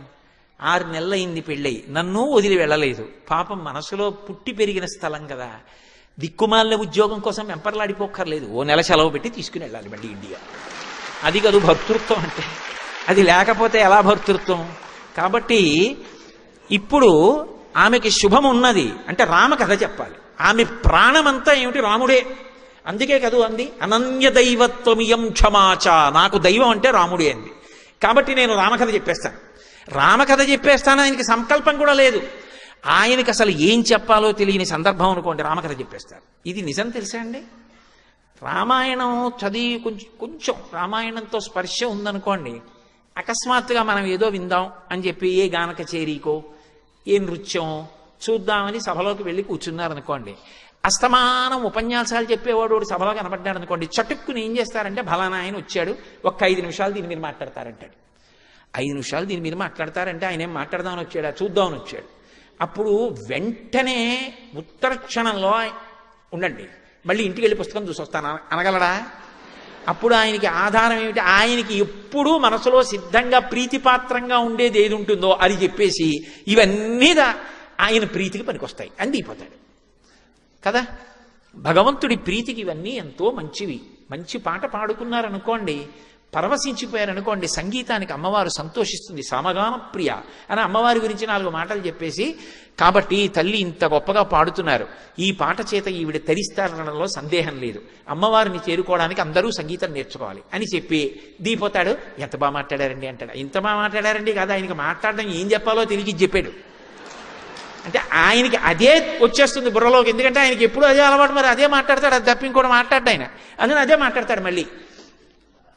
6 నెలలైంది పెళ్ళై, నన్ను వదిలి వెళ్ళలేదు. పాపం మనసులో పుట్టి పెరిగిన స్థలం కదా, దిక్కుమాలిన ఉద్యోగం కోసం వెంపర్లాడిపోక్కర్లేదు. ఓ నెల సెలవు పెట్టి తీసుకుని వెళ్ళాలి మళ్ళీ ఇండియా. అది కాదు భర్తృత్వం అంటే. అది లేకపోతే ఎలా భర్తృత్వం? కాబట్టి ఇప్పుడు ఆమెకి శుభం ఉన్నది అంటే రామ కథ చెప్పాలి. ఆమె ప్రాణమంతా ఏమిటి? రాముడే. అందుకే కదూ అంది, అనన్య దైవత్వమియం క్షమాచ, నాకు దైవం అంటే రాముడే అంది. కాబట్టి నేను రామకథ చెప్పేస్తాను. రామకథ చెప్పేస్తాను. ఆయనకి సంకల్పం కూడా లేదు. ఆయనకి అసలు ఏం చెప్పాలో తెలియని సందర్భం అనుకోండి, రామకథ చెప్పేస్తారు. ఇది నిజం తెలుసా అండి? రామాయణం చదివి కొంచెం రామాయణంతో స్పర్శ ఉందనుకోండి, అకస్మాత్తుగా మనం ఏదో విందాం అని చెప్పి ఏ గాన కచేరీకో ఏ నృత్యం చూద్దామని సభలోకి వెళ్ళి కూర్చున్నారనుకోండి, అస్తమానం ఉపన్యాసాలు చెప్పేవాడు సభలో కనపడ్డాడు అనుకోండి, చటుక్కుని ఏం చేస్తారంటే, ఫలానా ఆయన వచ్చాడు, ఒక్క 5 నిమిషాలు దీని మీద మాట్లాడతారంటాడు. 5 నిమిషాలు దీని మీద మాట్లాడతారంటే ఆయన ఏం మాట్లాడదామని వచ్చాడా, చూద్దామని వచ్చాడు. అప్పుడు వెంటనే ఉత్తర క్షణంలో ఉండండి, మళ్ళీ ఇంటికి వెళ్ళి పుస్తకం చూసి వస్తాను అనగలడా? అప్పుడు ఆయనకి ఆధారం ఏమిటి? ఆయనకి ఎప్పుడూ మనసులో సిద్ధంగా ప్రీతిపాత్రంగా ఉండేది ఏది ఉంటుందో అది చెప్పేసి ఇవన్నీ ఆయన ప్రీతికి పనికొస్తాయి అని దిగిపోతాడు కదా. భగవంతుడి ప్రీతికి ఇవన్నీ ఎంతో మంచివి. మంచి పాట పాడుకున్నారనుకోండి, పరవశించిపోయారనుకోండి, సంగీతానికి అమ్మవారు సంతోషిస్తుంది. సామగాన ప్రియ అని అమ్మవారి గురించి 4 మాటలు చెప్పేసి, కాబట్టి తల్లి ఇంత గొప్పగా పాడుతున్నారు, ఈ పాట చేత ఈవిడ తరిస్తారనడంలో సందేహం లేదు, అమ్మవారిని చేరుకోవడానికి అందరూ సంగీతం నేర్చుకోవాలి అని చెప్పి దిగిపోతాడు. ఎంత బాగా మాట్లాడారండి అంటాడు. ఇంత బాగా మాట్లాడారండి కాదు, ఆయనకి మాట్లాడడం ఏం చెప్పాలో తెలిసి చెప్పాడు. అంటే ఆయనకి అదే వచ్చేస్తుంది బుర్రలోకి, ఎందుకంటే ఆయనకి ఎప్పుడు అదే అలవాటు, మరి అదే మాట్లాడతాడు, అది తప్ప ఇంకోటి మాట్లాడ్డా ఆయన, అందుకని అదే మాట్లాడతాడు. మళ్ళీ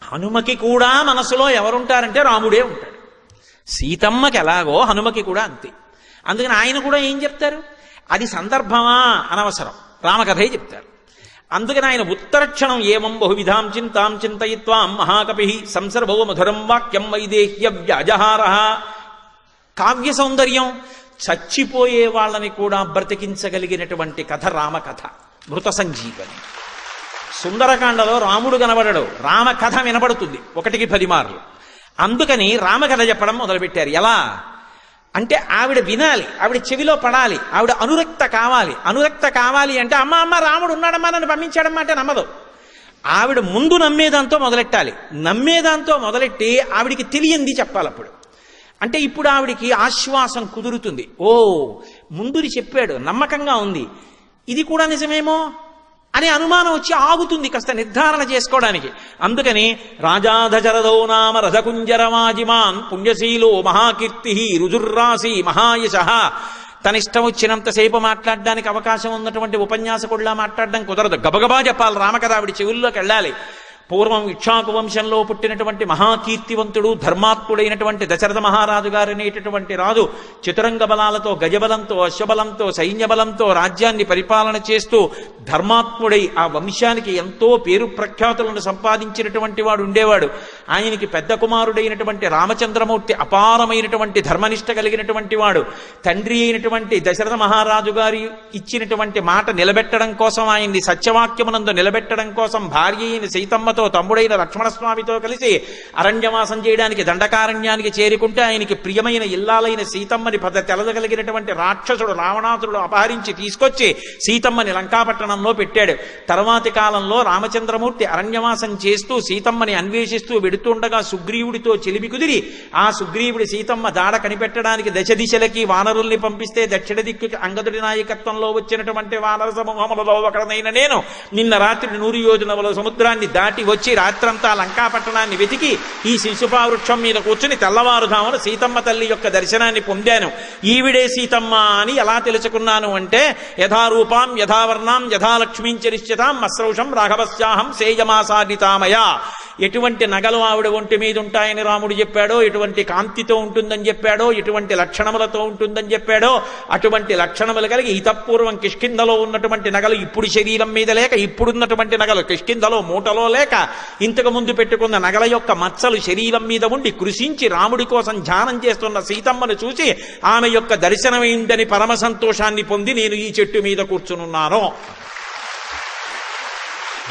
హనుమకి కూడా మనసులో ఎవరుంటారంటే రాముడే ఉంటాడు. సీతమ్మకి ఎలాగో హనుమకి కూడా అంతే. అందుకని ఆయన కూడా ఏం చెప్తారు? అది సందర్భమా అనవసరం, రామకథే చెప్తారు. అందుకని ఆయన ఉత్తరక్షణం ఏమం బహువిధాం చింతాం చింతయిత్వాం మహాకపి సంసర్భో మధురం వాక్యం వైదేహ్య వ్యాజహార. కావ్య సౌందర్యం, చచ్చిపోయే వాళ్ళని కూడా బ్రతికించగలిగినటువంటి కథ రామకథ, మృత సంజీవని. సుందరకాండలో రాముడు కనబడడు, రామకథ వినబడుతుంది 1కి 10 మార్లు. అందుకని రామకథ చెప్పడం మొదలుపెట్టారు. ఎలా అంటే ఆవిడ వినాలి, ఆవిడ చెవిలో పడాలి, ఆవిడ అనురక్త కావాలి. అనురక్త కావాలి అంటే అమ్మ అమ్మ రాముడు ఉన్నాడమ్మా నన్ను పంపించాడమ్మా అంటే నమ్మదు. ఆవిడ ముందు నమ్మేదాంతో మొదలెట్టాలి. నమ్మేదాంతో మొదలెట్టి ఆవిడికి తెలియంది చెప్పాలి. అప్పుడు అంటే ఇప్పుడు ఆవిడికి ఆశ్వాసం కుదురుతుంది. ఓ ముందుని చెప్పాడు, నమ్మకంగా ఉంది, ఇది కూడా నిజమేమో అనే అనుమానం వచ్చి ఆగుతుంది కాస్త నిర్ధారణ చేసుకోవడానికి. అందుకని రాజాధజరదో నామ రథకుంజరమాజిమాన్ పుణ్యశీలో మహాకీర్తి రుజుర్రాసి మహాయశ. తన ఇష్టం వచ్చినంతసేపు మాట్లాడడానికి అవకాశం ఉన్నటువంటి ఉపన్యాసకుడిలా మాట్లాడడం కుదరదు, గబగబా చెప్పాలి రామకథ, ఆవిడ చెవుల్లోకి వెళ్ళాలి. పూర్వం ఇక్ష్వాకు వంశంలో పుట్టినటువంటి మహాకీర్తివంతుడు ధర్మాత్ముడైనటువంటి దశరథ మహారాజు గారు అనేటటువంటి రాజు చతురంగ బలాలతో, గజబలంతో, అశ్వబలంతో, సైన్యబలంతో రాజ్యాన్ని పరిపాలన చేస్తూ ధర్మాత్ముడై ఆ వంశానికి ఎంతో పేరు ప్రఖ్యాతులను సంపాదించినటువంటి వాడు ఉండేవాడు. ఆయనకి పెద్ద కుమారుడైనటువంటి రామచంద్రమూర్తి అపారమైనటువంటి ధర్మనిష్ట కలిగినటువంటి వాడు. తండ్రి అయినటువంటి దశరథ మహారాజు గారి ఇచ్చినటువంటి మాట నిలబెట్టడం కోసం, ఆయన్ని సత్యవాక్యమునందు నిలబెట్టడం కోసం భార్య అయిన సీతమ్మతో, తమ్ముడైన లక్ష్మణస్వామితో కలిసి అరణ్యవాసం చేయడానికి దండకారణ్యానికి చేరుకుంటే, ఆయనకి ప్రియమైన ఇల్లాలైన సీతమ్మని తెలదగలిగినటువంటి రాక్షసుడు రావణాసురుడు అపహరించి తీసుకొచ్చి సీతమ్మని లంకాపట్టణంలో పెట్టాడు. తర్వాతి కాలంలో రామచంద్రమూర్తి అరణ్యవాసం చేస్తూ సీతమ్మని అన్వేషిస్తూ వెడుతుండగా సుగ్రీవుడితో చెలిమి కుదిరి, ఆ సుగ్రీవుడి సీతమ్మ దాడ కనిపెట్టడానికి దశ దిశలకి వానరుల్ని పంపిస్తే దక్షిణ దిక్కుకి అంగదుడి నాయకత్వంలో వచ్చినటువంటి వానర సమూహములలో ఒకడనైన నేను నిన్న రాత్రి 100 యోజనముల సముద్రాన్ని దాటి వచ్చి రాత్రంతా లంకాపట్టణాన్ని వెతికి ఈ శిశుపావృక్షం మీద కూర్చుని తెల్లవారుధామున సీతమ్మ తల్లి యొక్క దర్శనాన్ని పొందాను. ఈవిడే సీతమ్మ అని ఎలా తెలుసుకున్నాను అంటే, యథారూపాం యథావర్ణాం యథాలక్ష్మీం చరిష్యతాం మస్రౌషం రాఘవస్యాహం సేయమాసాదితామయ. ఎటువంటి నగలు ఆవిడ ఒంటి మీద ఉంటాయని రాముడు చెప్పాడో, ఎటువంటి కాంతితో ఉంటుందని చెప్పాడో, ఎటువంటి లక్షణములతో ఉంటుందని చెప్పాడో, అటువంటి లక్షణములు కలిగి ఇతపూర్వం కిష్కింధలో ఉన్నటువంటి నగలు ఇప్పుడు శరీరం మీద లేక, ఇప్పుడున్నటువంటి నగలు కిష్కింధలో మూటలో లేక, ఇంతకు ముందు పెట్టుకున్న నగల యొక్క మచ్చలు శరీరం మీద ఉండి కృషించి రాముడి కోసం ధ్యానం చేస్తున్న సీతమ్మను చూసి ఆమె యొక్క దర్శనమైందని పరమ సంతోషాన్ని పొంది నేను ఈ చెట్టు మీద కూర్చునున్నాను.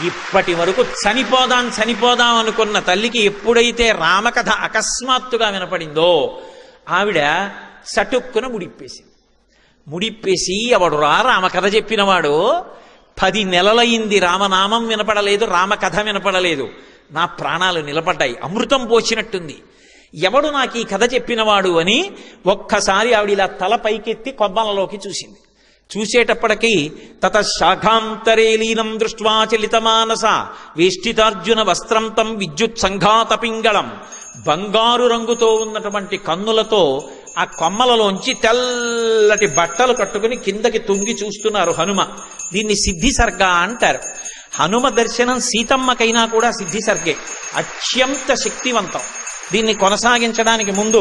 ఇప్పటి వరకు చనిపోదాం అనుకున్న తల్లికి ఎప్పుడైతే రామకథ అకస్మాత్తుగా వినపడిందో ఆవిడ సటుక్కున ముడిప్పేసి ఎవడురా రామకథ చెప్పినవాడు, 10 నెలలైంది రామనామం వినపడలేదు, రామకథ వినపడలేదు, నా ప్రాణాలు నిలబడ్డాయి, అమృతం పోసినట్టుంది, ఎవడు నాకు ఈ కథ చెప్పినవాడు అని ఒక్కసారి ఆవిడ ఇలా తల పైకెత్తి కొమ్మలలోకి చూసింది. చూసేటప్పటికీ తత శాఖాంతరే లీనం దృష్ట్వా చలితమానస వేష్టితార్జున వస్త్రం తం విద్యుత్ సంఘాత పింగళం. బంగారు రంగుతో ఉన్నటువంటి కన్నులతో ఆ కొమ్మలలోంచి తెల్లటి బట్టలు కట్టుకుని కిందకి తొంగి చూస్తున్నారు హనుమ. దీన్ని సిద్ధి సర్గ అంటారు. హనుమ దర్శనం సీతమ్మకైనా కూడా సిద్ధి సర్గే, అత్యంత శక్తివంతం. దీన్ని కొనసాగించడానికి ముందు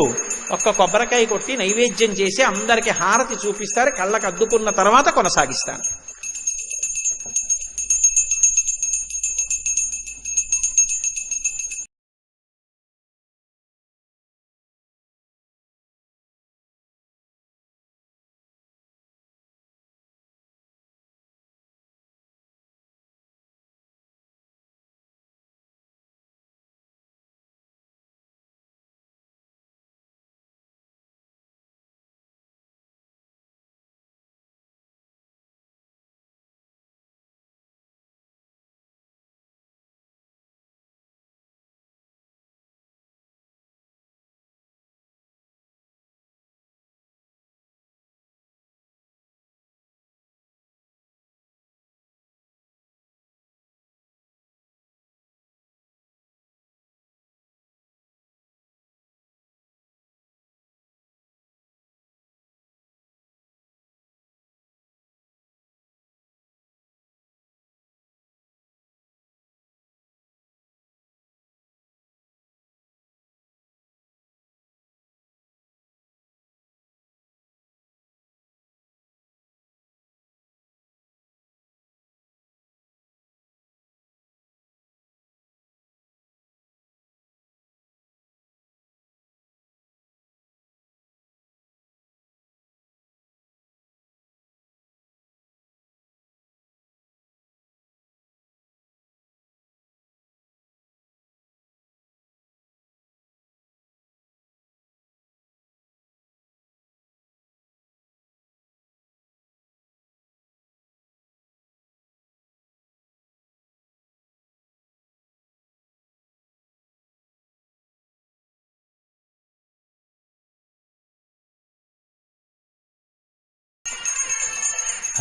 ఒక్క కొబ్బరికాయ కొట్టి నైవేద్యం చేసి అందరికి హారతి చూపిస్తారు, కళ్ళకు అద్దుకున్న తర్వాత కొనసాగిస్తాను.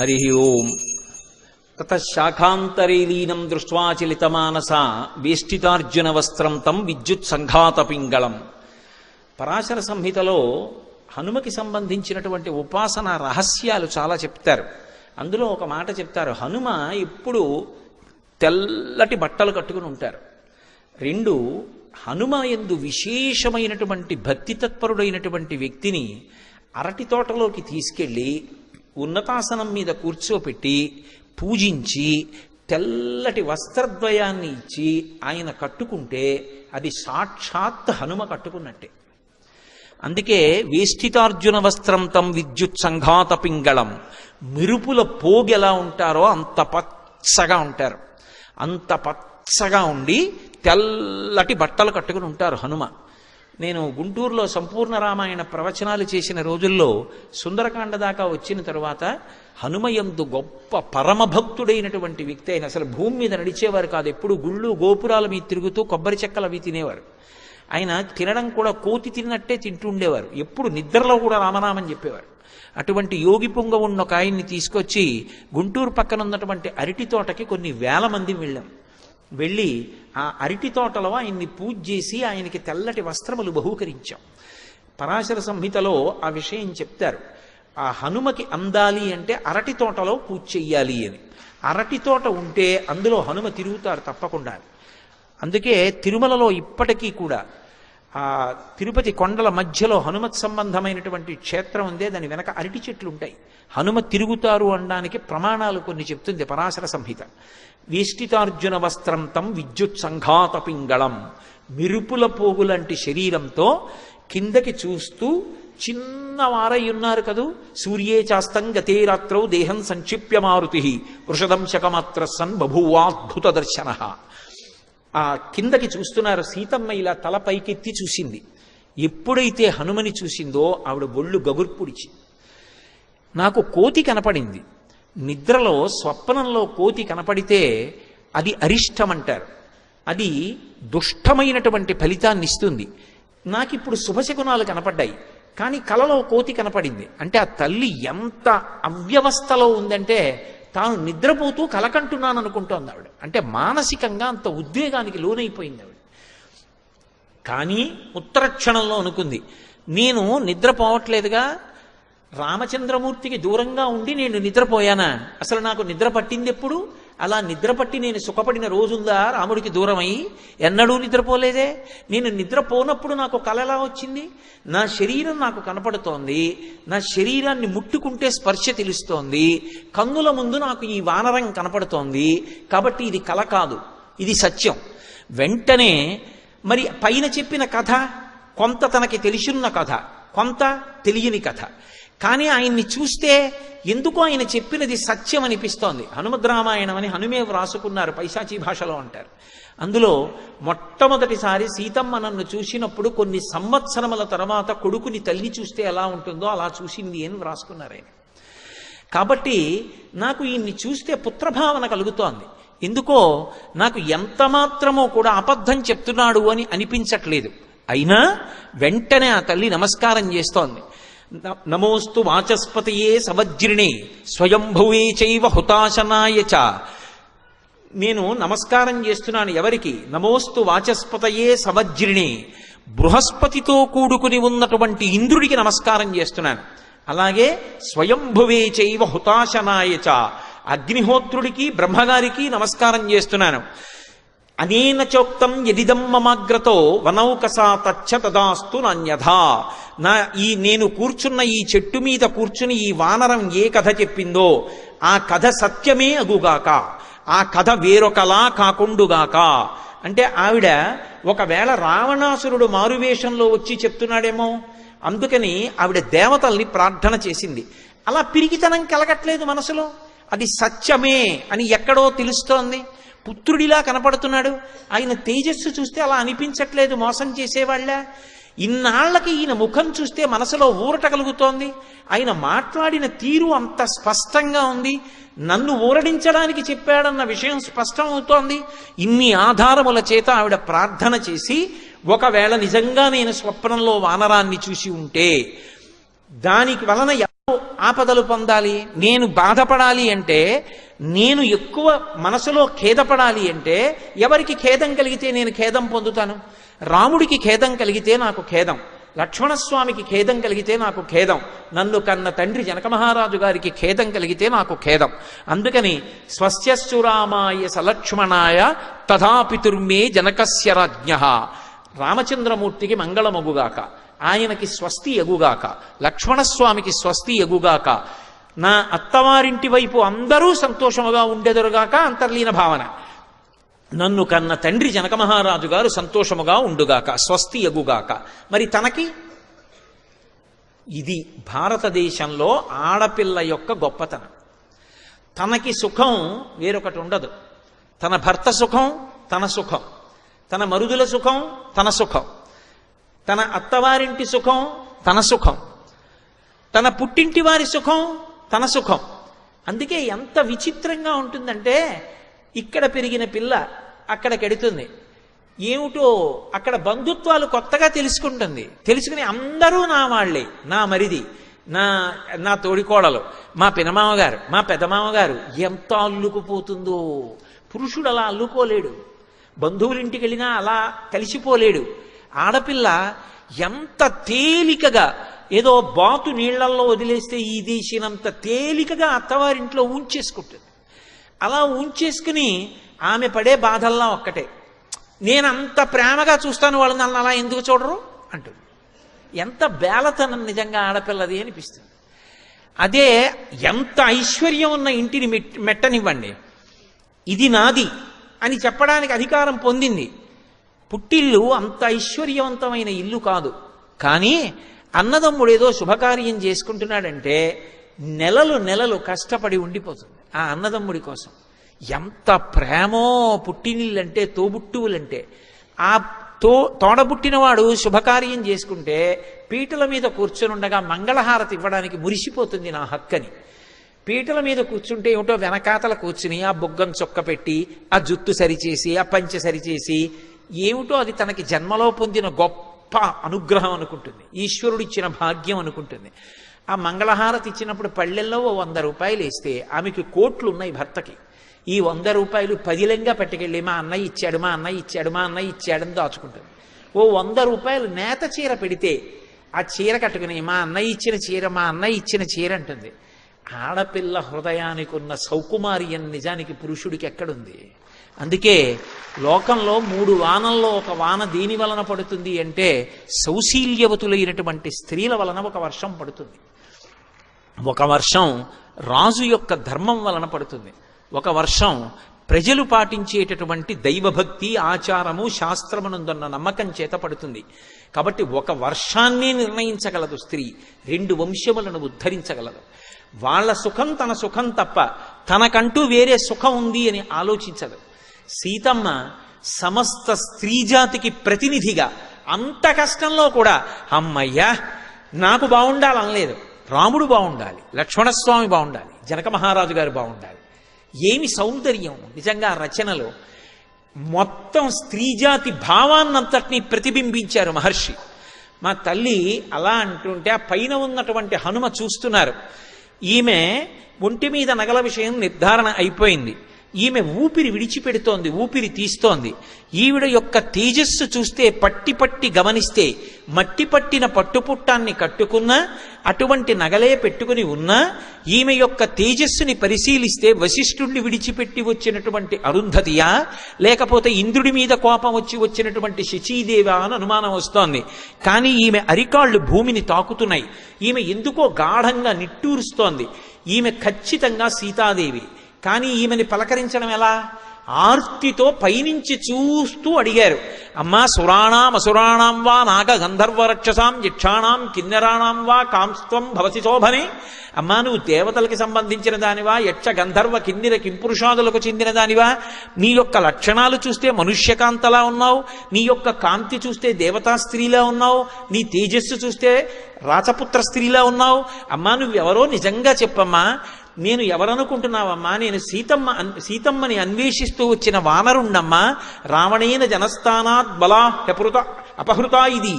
హరి ఓం. తతశాఖాంతరే లీనం దృష్ట్వా చలితమానస వేష్టితార్జున వస్త్రం తం విద్యుత్ సంఘాత పింగళం. పరాశర సంహితలో హనుమకి సంబంధించినటువంటి ఉపాసన రహస్యాలు చాలా చెప్తారు. అందులో ఒక మాట చెప్తారు, హనుమ ఎప్పుడు తెల్లటి బట్టలు కట్టుకుని ఉంటారు. రెండు, హనుమ యందు విశేషమైనటువంటి భక్తి తత్పరుడైనటువంటి వ్యక్తిని అరటి తోటలోకి తీసుకెళ్ళి ఉన్నతాసనం మీద కూర్చోపెట్టి పూజించి తెల్లటి వస్త్రద్వయాన్ని ఇచ్చి ఆయన కట్టుకుంటే అది సాక్షాత్ హనుమ కట్టుకున్నట్టే. అందుకే వేష్టితార్జున వస్త్రం తం విద్యుత్ సంఘాత పింగళం. మిరుపుల పోగు ఎలా ఉంటారో అంత పచ్చగా ఉంటారు. అంత పచ్చగా ఉండి తెల్లటి బట్టలు కట్టుకుని ఉంటారు హనుమ. నేను గుంటూరులో సంపూర్ణ రామాయణ ప్రవచనాలు చేసిన రోజుల్లో సుందరకాండ దాకా వచ్చిన తరువాత హనుమయందు గొప్ప పరమభక్తుడైనటువంటి వ్యక్తి అయిన, అసలు భూమి మీద నడిచేవారు కాదు, ఎప్పుడు గుళ్ళు గోపురాల మీద తిరుగుతూ కొబ్బరి చెక్కలు అవి తినేవారు. ఆయన తినడం కూడా కోతి తిన్నట్టే తింటూ ఉండేవారు. ఎప్పుడు నిద్రలో కూడా రామనామం చెప్పేవారు. అటువంటి యోగి పొంగ ఉన్న ఒక ఆయన్ని తీసుకొచ్చి గుంటూరు పక్కన ఉన్నటువంటి అరటి తోటకి కొన్ని వేల మంది వెళ్ళాం. వెళ్ళి ఆ అరటి తోటలో ఆయన్ని పూజ చేసి ఆయనకి తెల్లటి వస్త్రములు బహూకరించాం. పరాశర సంహితలో ఆ విషయం చెప్తారు. ఆ హనుమకి అందాలి అంటే అరటి తోటలో పూజ చెయ్యాలి అని. అరటి తోట ఉంటే అందులో హనుమ తిరుగుతారు తప్పకుండా. అందుకే తిరుమలలో ఇప్పటికీ కూడా ఆ తిరుపతి కొండల మధ్యలో హనుమత్ సంబంధమైనటువంటి క్షేత్రం ఉందే, దాని వెనక అరటి చెట్లు ఉంటాయి. హనుమ తిరుగుతారు అనడానికి ప్రమాణాలు కొన్ని చెప్తుంది పరాశర సంహిత. వేష్టితార్జున వస్త్రం తం విద్యుత్ సంఘాత పింగళం. మిరుపుల పోగులంటి శరీరంతో కిందకి చూస్తూ చిన్నవారై ఉన్నారు కదూ. సూర్యే చాస్తం గతే రాత్రౌ దేహం సంక్షిప్య మారుతి వృషదంశకమాత్ర సన్ బభూవాద్భుత దర్శన. ఆ కిందకి చూస్తున్నారు. సీతమ్మ ఇలా తల పైకెత్తి చూసింది. ఎప్పుడైతే హనుమని చూసిందో ఆవిడ ఒళ్ళు గగుర్పుడిచి, నాకు కోతి కనపడింది. నిద్రలో స్వప్నంలో కోతి కనపడితే అది అరిష్టం అంటారు. అది దుష్టమైనటువంటి ఫలితాన్ని ఇస్తుంది. నాకిప్పుడు శుభశకునాలు కనపడ్డాయి, కానీ కలలో కోతి కనపడింది అంటే ఆ తల్లి ఎంత అవ్యవస్థలో ఉందంటే తాను నిద్రపోతూ కలకంటున్నాను అనుకుంటోంది ఆవిడ. అంటే మానసికంగా అంత ఉద్వేగానికి లోనైపోయింది ఆవిడ. కానీ ఉత్తర క్షణంలో అనుకుంది, నేను నిద్రపోవట్లేదుగా, రామచంద్రమూర్తికి దూరంగా ఉండి నేను నిద్రపోయానా? అసలు నాకు నిద్ర పట్టింది ఎప్పుడు? అలా నిద్రపట్టి నేను సుఖపడిన రోజుందా రాముడికి దూరమై? ఎన్నడూ నిద్రపోలేదే. నేను నిద్రపోనప్పుడు నాకు కల ఎలా వచ్చింది? నా శరీరం నాకు కనపడుతోంది, నా శరీరాన్ని ముట్టుకుంటే స్పర్శ తెలుస్తోంది, కన్నుల ముందు నాకు ఈ వానరం కనపడుతోంది. కాబట్టి ఇది కల కాదు, ఇది సత్యం. వెంటనే మరి పైన చెప్పిన కథ కొంత తనకి తెలిసిన్న కథ, కొంత తెలియని కథ. కానీ ఆయన్ని చూస్తే ఎందుకో ఆయన చెప్పినది సత్యం అనిపిస్తోంది. హనుమద్రామాయణం అని హనుమే వ్రాసుకున్నారు, పైశాచీ భాషలో అంటారు. అందులో మొట్టమొదటిసారి సీతమ్మ నన్ను చూసినప్పుడు కొన్ని సంవత్సరముల తర్వాత కొడుకుని తల్లి చూస్తే ఎలా ఉంటుందో అలా చూసింది అని వ్రాసుకున్నారు ఆయన. కాబట్టి నాకు ఈయన్ని చూస్తే పుత్రభావన కలుగుతోంది. ఎందుకో నాకు ఎంత మాత్రమో కూడా అబద్ధం చెప్తున్నాడు అని అనిపించట్లేదు. అయినా వెంటనే ఆ తల్లి నమస్కారం చేస్తోంది. నమోస్తు వాచస్పతయే సవజ్రిణే స్వయంభువే చైవ హుతాశనాయ చ. నేను నమస్కారం చేస్తున్నాను ఎవరికి? నమోస్తు వాచస్పతయే సవజ్రిణే, బృహస్పతితో కూడుకుని ఉన్నటువంటి ఇంద్రుడికి నమస్కారం చేస్తున్నాను. అలాగే స్వయంభువే చైవ హుతాశనాయ చ, అగ్నిహోత్రుడికి బ్రహ్మగారికి నమస్కారం చేస్తున్నాను. అనేన చోక్తం యదిదం మమాగ్రతో వనౌకసా తచ్చ తదాస్తు నాన్యథా. నేను కూర్చున్న ఈ చెట్టు మీద కూర్చుని ఈ వానరం ఏ కథ చెప్పిందో ఆ కథ సత్యమే అగుగాక, ఆ కథ వేరొకలా కాకుండుగాక. అంటే ఆవిడ ఒకవేళ రావణాసురుడు మారువేషంలో వచ్చి చెప్తున్నాడేమో, అందుకని ఆవిడ దేవతల్ని ప్రార్థన చేసింది. అలా పిరికితనం కలగట్లేదు మనసులో, అది సత్యమే అని ఎక్కడో తెలుస్తోంది. పుత్రుడిలా కనపడుతున్నాడు, ఆయన తేజస్సు చూస్తే అలా అనిపించట్లేదు మోసం చేసేవాళ్ళ. ఇన్నాళ్లకి ఈయన ముఖం చూస్తే మనసులో ఊరట కలుగుతోంది. ఆయన మాట్లాడిన తీరు అంత స్పష్టంగా ఉంది, నన్ను ఊరడించడానికి చెప్పాడన్న విషయం స్పష్టం అవుతోంది. ఇన్ని ఆధారముల చేత ఆవిడ ప్రార్థన చేసి, ఒకవేళ నిజంగా నేను స్వప్నంలో వానరాన్ని చూసి ఉంటే దానికి వలన ఆపదలు పొందాలి? నేను బాధపడాలి అంటే, నేను ఎక్కువ మనసులో ఖేదపడాలి అంటే, ఎవరికి ఖేదం కలిగితే నేను ఖేదం పొందుతాను? రాముడికి ఖేదం కలిగితే నాకు ఖేదం, లక్ష్మణస్వామికి ఖేదం కలిగితే నాకు ఖేదం, నన్ను కన్న తండ్రి జనక మహారాజు గారికి ఖేదం కలిగితే నాకు ఖేదం. అందుకని స్వస్యస్సు రామాయ సలక్ష్మణాయ తథాపితుర్మే జనకస్య రాజ్ఞ. రామచంద్రమూర్తికి మంగళమగుగాక, ఆయనకి స్వస్తి ఎగుగాక, లక్ష్మణస్వామికి స్వస్తి ఎగుగాక, నా అత్తవారింటి వైపు అందరూ సంతోషముగా ఉండెదరుగాక అంతర్లీన భావన. నన్ను కన్న తండ్రి జనక మహారాజు గారు సంతోషముగా ఉండుగాక, స్వస్తి ఎగుగాక. మరి తనకి ఇది భారతదేశంలో ఆడపిల్ల యొక్క గొప్పతనం. తనకి సుఖం వేరొకటి ఉండదు. తన భర్త సుఖం తన సుఖం, తన మరుదుల సుఖం తన సుఖం, తన అత్తవారింటి సుఖం తన సుఖం, తన పుట్టింటి వారి సుఖం తన సుఖం. అందుకే ఎంత విచిత్రంగా ఉంటుందంటే, ఇక్కడ పెరిగిన పిల్ల అక్కడికెడుతుంది, ఏమిటో అక్కడ బంధుత్వాలు కొత్తగా తెలుసుకుంటుంది. తెలుసుకుని అందరూ నా వాళ్లే, నా మరిది, నా తోడికోడలు, మా పినమామగారు, మా పెదమామగారు. ఎంత అల్లుకుపోతుందో! పురుషుడు అలా అల్లుకోలేడు, బంధువులింటికి వెళ్ళినా అలా కలిసిపోలేడు. ఆడపిల్ల ఎంత తేలికగా, ఏదో బాతు నీళ్లల్లో వదిలేస్తే ఈ దేశినంత తేలికగా అత్తవారింట్లో ఉంచేసుకుంటుంది. అలా ఉంచేసుకుని ఆమె పడే బాధల్లా ఒక్కటే, నేనంత ప్రేమగా చూస్తాను, వాళ్ళు నన్ను అలా ఎందుకు చూడరు అంటుంది. ఎంత బేలతనం నిజంగా ఆడపిల్లది అనిపిస్తుంది. అదే ఎంత ఐశ్వర్యం ఉన్న ఇంటిని మెట్టనివ్వండి, ఇది నాది అని చెప్పడానికి అధికారం పొందింది. పుట్టిల్లు అంత ఐశ్వర్యవంతమైన ఇల్లు కాదు, కానీ అన్నదమ్ముడు ఏదో శుభకార్యం చేసుకుంటున్నాడంటే నెలలు నెలలు కష్టపడి ఉండిపోతుంది ఆ అన్నదమ్ముడి కోసం. ఎంత ప్రేమో పుట్టినిల్లంటే, తోబుట్టువులంటే. ఆ తోడబుట్టినవాడు శుభకార్యం చేసుకుంటే పీటల మీద కూర్చొని ఉండగా మంగళహారతి ఇవ్వడానికి మురిసిపోతుంది నా హక్కని. పీటల మీద కూర్చుంటే ఏమిటో వెనకాతల కూర్చుని ఆ బొగ్గం చొక్క పెట్టి, ఆ జుత్తు సరిచేసి, ఆ పంచె సరిచేసి, ఏమిటో అది తనకి జన్మలో పొందిన గొప్ప అనుగ్రహం అనుకుంటుంది, ఈశ్వరుడిచ్చిన భాగ్యం అనుకుంటుంది. ఆ మంగళహారతి ఇచ్చినప్పుడు పళ్ళెల్లో 100 రూపాయలు వేస్తే ఆమెకి కోట్లు ఉన్నాయి భర్తకి. ఈ 100 రూపాయలు పదిలంగా పట్టుకెళ్ళి మా అన్నయ్య ఇచ్చాడు, మా అన్నయ్య ఇచ్చాడు, మా అన్నయ్య ఇచ్చాడని దాచుకుంటుంది. 100 రూపాయలు నేత చీర పెడితే ఆ చీర కట్టుకుని మా అన్నయ్య ఇచ్చిన చీర, మా అన్నయ్య ఇచ్చిన చీర అంటుంది. ఆడపిల్ల హృదయానికి ఉన్న సౌకుమార్యం నిజానికి పురుషుడికి ఎక్కడుంది? అందుకే లోకంలో 3 వానల్లో ఒక వాన దేని వలన పడుతుంది అంటే, సౌశీల్యవతులైనటువంటి స్త్రీల వలన ఒక వర్షం పడుతుంది. ఒక వర్షం రాజు యొక్క ధర్మం వలన పడుతుంది. ఒక వర్షం ప్రజలు పాటించేటటువంటి దైవభక్తి, ఆచారము, శాస్త్రమునందున్న నమ్మకం చేత పడుతుంది. కాబట్టి ఒక వర్షాన్ని నిర్ణయించగలదు స్త్రీ, 2 వంశములను ఉద్ధరించగలదు. వాళ్ళ సుఖం తన సుఖం తప్ప తనకంటూ వేరే సుఖం ఉంది అని ఆలోచించదు. సీతమ్మ సమస్త స్త్రీజాతికి ప్రతినిధిగా అంత కష్టంలో కూడా అమ్మయ్యా నాకు బాగుండాలనలేదు. రాముడు బాగుండాలి, లక్ష్మణస్వామి బాగుండాలి, జనక మహారాజు గారు బాగుండాలి. ఏమి సౌందర్యం నిజంగా రచనలో! మొత్తం స్త్రీజాతి భావాన్నంతటినీ ప్రతిబింబించారు మహర్షి. మా తల్లి అలా అంటుంటే ఆ పైన ఉన్నటువంటి హనుమ చూస్తున్నారు. ఈమె ఒంటి మీద నగల విషయం నిర్ధారణ అయిపోయింది. ఈమె ఊపిరి విడిచిపెడుతోంది, ఊపిరి తీస్తోంది. ఈవిడ యొక్క తేజస్సు చూస్తే, పట్టి పట్టి గమనిస్తే, మట్టి పట్టిన పట్టుపుట్టాన్ని కట్టుకున్నా, అటువంటి నగలే పెట్టుకుని ఉన్నా, ఈమె యొక్క తేజస్సుని పరిశీలిస్తే వశిష్ఠుణ్ణి విడిచిపెట్టి వచ్చినటువంటి అరుంధతియా, లేకపోతే ఇంద్రుడి మీద కోపం వచ్చి వచ్చినటువంటి శచీదేవా అని అనుమానం వస్తోంది. కానీ ఈమె అరికాళ్లు భూమిని తాకుతున్నాయి. ఈమె ఎందుకో గాఢంగా నిట్టూరుస్తోంది. ఈమె ఖచ్చితంగా సీతాదేవి. కానీ ఈమెని పలకరించడం ఎలా? ఆర్తితో పైనుంచి చూస్తూ అడిగారు, అమ్మా సురాణాం అసురాణాం వా నాగ గంధర్వ రక్షసాం యక్షాణాం కిన్నెరాణాం వా కాంస్త్వం భవసి శోభనే. అమ్మా నువ్వు దేవతలకి సంబంధించిన దానివా, యక్ష గంధర్వ కిన్నెర కింపురుషాదులకు చెందిన దానివా? నీ యొక్క లక్షణాలు చూస్తే మనుష్యకాంతలా ఉన్నావు, నీ యొక్క కాంతి చూస్తే దేవతా స్త్రీలా ఉన్నావు, నీ తేజస్సు చూస్తే రాచపుత్ర స్త్రీలా ఉన్నావు. అమ్మా నువ్వెవరో నిజంగా చెప్పమ్మా, నేను ఎవరనుకుంటున్నావమ్మా? నేను సీతమ్మని అన్వేషిస్తూ వచ్చిన వానరుణ్ణమ్మా. రావణేన జనస్థానాత్ బలా అపహృత ఇది.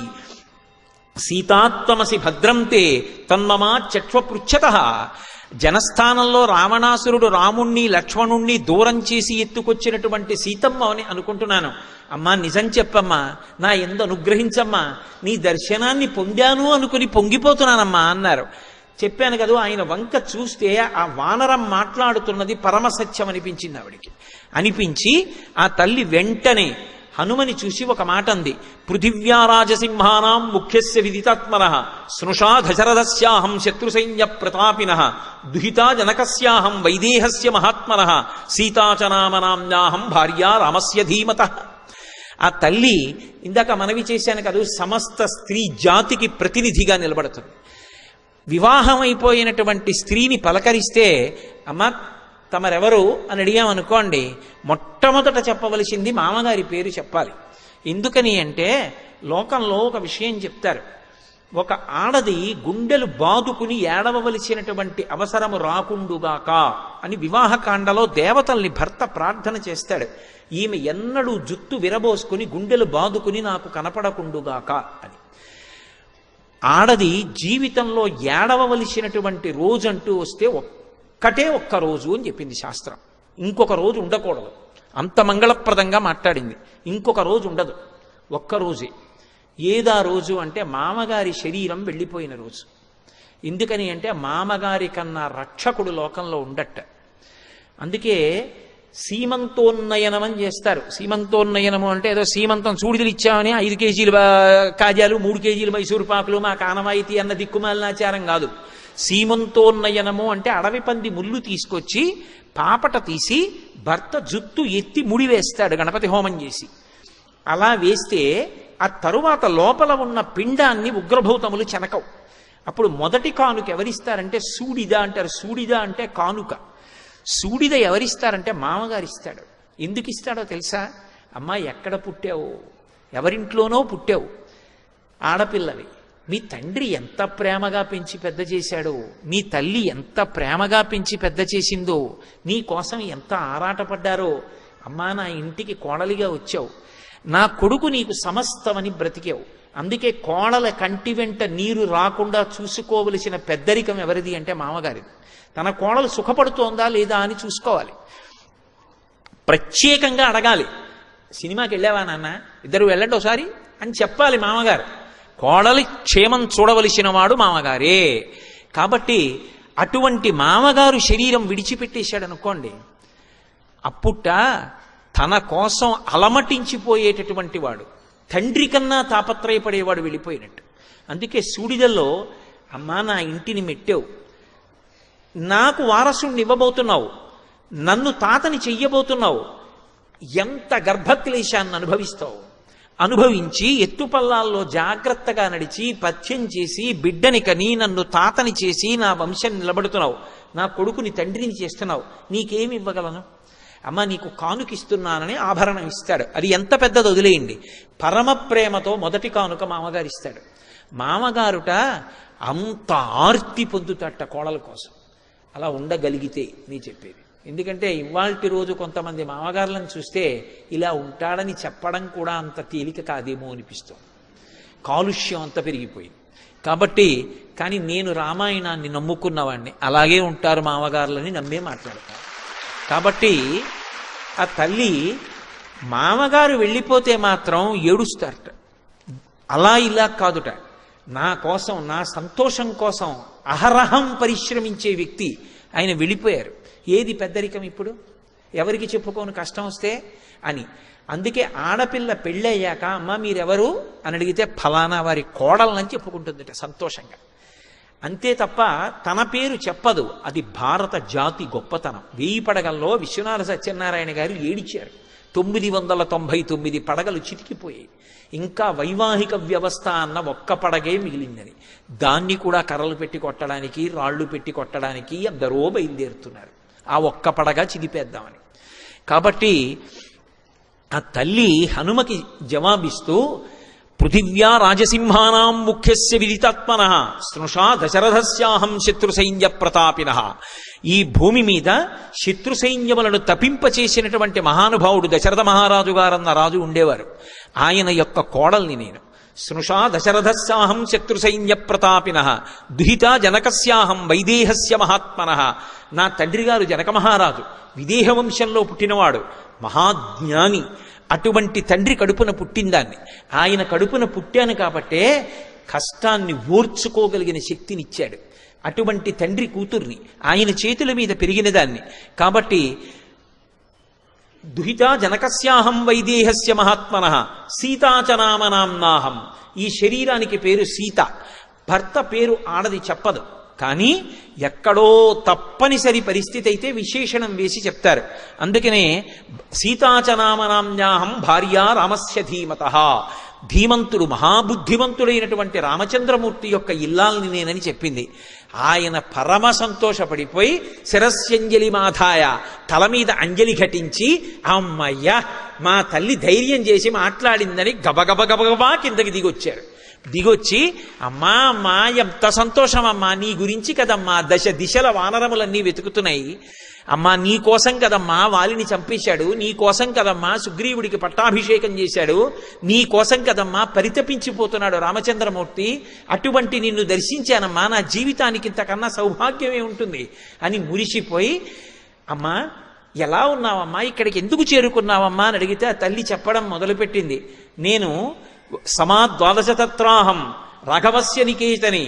సీతాత్వమసి భద్రంతే తన్మమా చక్ష్వపృచ్ఛత. జనస్థానంలో రావణాసురుడు రాముణ్ణి లక్ష్మణుణ్ణి దూరం చేసి ఎత్తుకొచ్చినటువంటి సీతమ్మ అని అనుకుంటున్నాను. అమ్మా నిజం చెప్పమ్మా, నా ఎందు అనుగ్రహించమ్మా, నీ దర్శనాన్ని పొందాను అనుకుని పొంగిపోతున్నానమ్మా అన్నారు. చెప్పాను కదా, ఆయన వంక చూస్తే ఆ వానరం మాట్లాడుతున్నది పరమసత్యం అనిపించింది ఆవిడికి. అనిపించి ఆ తల్లి వెంటనే హనుమని చూసి ఒక మాట అంది. పృథివ్యారాజసింహానాం ముఖ్యస్య విదితాత్మనః స్నుషా దశరథస్యాహం శత్రుసైన్య ప్రతాపినః దుహితా జనకస్యాహం వైదేహస్య మహాత్మనః సీతాచనామనామ్యాహం భార్యా రామస్య ధీమతః. ఆ తల్లి ఇందాక మనవి చేశాను కదా, సమస్త స్త్రీ జాతికి ప్రతినిధిగా నిలబడుతుంది. వివాహమైపోయినటువంటి స్త్రీని పలకరిస్తే అమ్మ తమరెవరు అని అడిగామనుకోండి, మొట్టమొదట చెప్పవలసింది మామగారి పేరు చెప్పాలి. ఎందుకని అంటే లోకంలో ఒక విషయం చెప్తారు, ఒక ఆడది గుండెలు బాదుకుని ఏడవవలసినటువంటి అవసరము రాకుండుగాక అని వివాహకాండలో దేవతల్ని భర్త ప్రార్థన చేస్తాడు. ఈమె ఎన్నడూ జుత్తు విరబోసుకుని గుండెలు బాదుకుని నాకు కనపడకుండుగాక అని. ఆడది జీవితంలో ఏడవవలసినటువంటి రోజంటూ వస్తే ఒక్క రోజు అని చెప్పింది శాస్త్రం. ఇంకొక రోజు ఉండకూడదు. అంత మంగళప్రదంగా మాట్లాడింది. ఇంకొక రోజు ఉండదు, ఒక్కరోజే. ఏదా రోజు అంటే మామగారి శరీరం వెళ్ళిపోయిన రోజు. ఎందుకని అంటే మామగారి కన్నా రక్షకుడు లోకంలో ఉండట. అందుకే సీమంతోన్నయనం అని చేస్తారు. సీమంతోన్నయనము అంటే ఏదో సీమంతం సూడిదలు ఇచ్చామని 5 కేజీలు కాజాలు 3 కేజీలు మైసూరు పాకులు మా కానవాయితీ అన్న దిక్కుమాలినాచారం కాదు. సీమంతోన్నయనము అంటే అడవి పంది ముళ్ళు తీసుకొచ్చి పాపట తీసి భర్త జుత్తు ఎత్తి ముడి వేస్తాడు గణపతి హోమం చేసి. అలా వేస్తే ఆ తరువాత లోపల ఉన్న పిండాన్ని ఉగ్రభూతములు చెనకవు. అప్పుడు మొదటి కానుక ఎవరిస్తారంటే సూడిద అంటారు. సూడిద అంటే కానుక. సూడిద ఎవరిస్తారంటే మామగారు ఇస్తాడు. ఎందుకు ఇస్తాడో తెలుసా? అమ్మా ఎక్కడ పుట్టావు, ఎవరింట్లోనో పుట్టావు, ఆడపిల్లవి, మీ తండ్రి ఎంత ప్రేమగా పెంచి పెద్ద చేశాడో, నీ తల్లి ఎంత ప్రేమగా పెంచి పెద్ద చేసిందో, నీ కోసం ఎంత ఆరాటపడ్డారో. అమ్మా నా ఇంటికి కోడలిగా వచ్చావు, నా కొడుకు నీకు సమస్తమని బ్రతికావు. అందుకే కోడల కంటి వెంట నీరు రాకుండా చూసుకోవలసిన పెద్దరికం ఎవరిది అంటే మామగారిది. తన కోడలు సుఖపడుతోందా లేదా అని చూసుకోవాలి. ప్రత్యేకంగా అడగాలి, సినిమాకి వెళ్ళావా నాన్న, ఇద్దరు వెళ్ళండి ఒకసారి అని చెప్పాలి మామగారు. కోడలి క్షేమం చూడవలసిన వాడు మామగారే. కాబట్టి అటువంటి మామగారు శరీరం విడిచిపెట్టేశాడు అనుకోండి, అప్పుట తన కోసం అలమటించిపోయేటటువంటి వాడు, తండ్రి కన్నా తాపత్రయపడేవాడు వెళ్ళిపోయినట్టు. అందుకే సూడిదల్లో అమ్మా నా ఇంటిని మెట్టావు, నాకు వారసుణ్ణి ఇవ్వబోతున్నావు, నన్ను తాతని చెయ్యబోతున్నావు, ఎంత గర్భక్లేశాన్ని అనుభవిస్తావు. అనుభవించి ఎత్తుపల్లాల్లో జాగ్రత్తగా నడిచి పథ్యం చేసి బిడ్డని కని నన్ను తాతని చేసి నా వంశం నిలబడుతున్నావు, నా కొడుకుని తండ్రిని చేస్తున్నావు, నీకేమి ఇవ్వగలను? అమ్మ నీకు కానుకిస్తున్నానని ఆభరణం ఇస్తాడు. అది ఎంత పెద్దది వదిలేయండి. పరమ ప్రేమతో మొదటి కానుక మామగారు ఇస్తాడు. మామగారుట అంత ఆర్తి పొందుతాట కోడల కోసం. అలా ఉండగలిగితే నీ చెప్పేది. ఎందుకంటే ఇవాల్టి రోజు కొంతమంది మామగారులను చూస్తే ఇలా ఉంటాడని చెప్పడం కూడా అంత తేలిక కాదేమో అనిపిస్తుంది. కాలుష్యం అంత పెరిగిపోయింది కాబట్టి. కానీ నేను రామాయణాన్ని నమ్ముకున్నవాడిని, అలాగే ఉంటారు మామగారులని నమ్మే మాట్లాడతాను. కాబట్టి ఆ తల్లి మామగారు వెళ్ళిపోతే మాత్రం ఏడుస్తారట. అలా ఇలా కాదుట, నా కోసం నా సంతోషం కోసం అహరహం పరిశ్రమించే వ్యక్తి ఆయన వెళ్ళిపోయారు. ఏది పెద్దరికం ఇప్పుడు? ఎవరికి చెప్పుకోను కష్టం వస్తే అని. అందుకే ఆడపిల్ల పెళ్ళయ్యాక అమ్మ మీరెవరు అని అడిగితే ఫలానా వారి కోడలని చెప్పుకుంటుందట సంతోషంగా. అంతే తప్ప తన పేరు చెప్పదు. అది భారత జాతి గొప్పతనం. 1000 పడగల్లో విశ్వనాథ సత్యనారాయణ గారు ఏడిచారు. 999 పడగలు చితికిపోయాయి. ఇంకా వైవాహిక వ్యవస్థ అన్న ఒక్క పడగే మిగిలిందని. దాన్ని కూడా కర్రలు పెట్టి కొట్టడానికి, రాళ్లు పెట్టి కొట్టడానికి ఎందరో బయలుదేరుతున్నారు. ఆ ఒక్క పడగా చిదిపేద్దామని. కాబట్టి ఆ తల్లి హనుమకి జవాబిస్తూ పృథివ్యా రాజసింహానాం ముఖ్యస్య విదితాత్మనః స్నుషా దశరథస్యాహం శత్రుసైన్య ప్రతాపినః. ఈ భూమి మీద శత్రు సైన్యములను తపింపచేసినటువంటి మహానుభావుడు దశరథ మహారాజు గారన్న రాజు ఉండేవారు. ఆయన యొక్క కోడల్ని నేను. స్నుషా దశరథస్యాహం శత్రుసైన్య ప్రతాపినః దుహిత జనకస్యాహం వైదేహస్య మహాత్మనః. నా తండ్రి గారు జనక మహారాజు, విదేహ వంశంలో పుట్టినవాడు, మహాజ్ఞాని. అటువంటి తండ్రి కడుపున పుట్టిందాన్ని, ఆయన కడుపున పుట్టాను కాబట్టే కష్టాన్ని ఓర్చుకోగలిగిన శక్తినిచ్చాడు. అటువంటి తండ్రి కూతుర్ని, ఆయన చేతుల మీద పెరిగిన దాన్ని. కాబట్టి దుహిత జనకస్యాహం వైదేహస్య మహాత్మనః సీతాచనామనాంనాహం. ఈ శరీరానికి పేరు సీత. భర్త పేరు ఆడది చెప్పదు, కానీ ఎక్కడో తప్పనిసరి పరిస్థితి అయితే విశేషణం వేసి చెప్తారు. అందుకనే సీతాచనామనాంనాహం భార్య రామస్య ధీమతః. ధీమంతుడు, మహాబుద్ధిమంతుడైనటువంటి రామచంద్రమూర్తి యొక్క ఇల్లాల్ని నేనని చెప్పింది. ఆయన పరమ సంతోషపడిపోయి శిరస్యంజలి మాధాయ, తల మీద అంజలి ఘటించి, అమ్మయ్యా మా తల్లి ధైర్యం చేసి మాట్లాడిందని గబగబా కిందకి దిగొచ్చారు. దిగొచ్చి, అమ్మా అమ్మా ఎంత సంతోషం అమ్మా, నీ గురించి కదమ్మా దశ దిశల వానరములన్నీ వెతుకుతున్నాయి. అమ్మా నీ కోసం కదమ్మా వాలిని చంపేశాడు, నీ కోసం కదమ్మా సుగ్రీవుడికి పట్టాభిషేకం చేశాడు, నీ కోసం కదమ్మా పరితపించిపోతున్నాడు రామచంద్రమూర్తి. అటువంటి నిన్ను దర్శించానమ్మా, నా జీవితానికి ఇంతకన్నా సౌభాగ్యమే ఉంటుంది అని మురిసిపోయి, అమ్మా ఎలా ఉన్నావమ్మా, ఇక్కడికి ఎందుకు చేరుకున్నావమ్మా అని అడిగితే ఆ తల్లి చెప్పడం మొదలుపెట్టింది. నేను సమాద్వాదశతత్రాహం రాఘవస్య నికేతని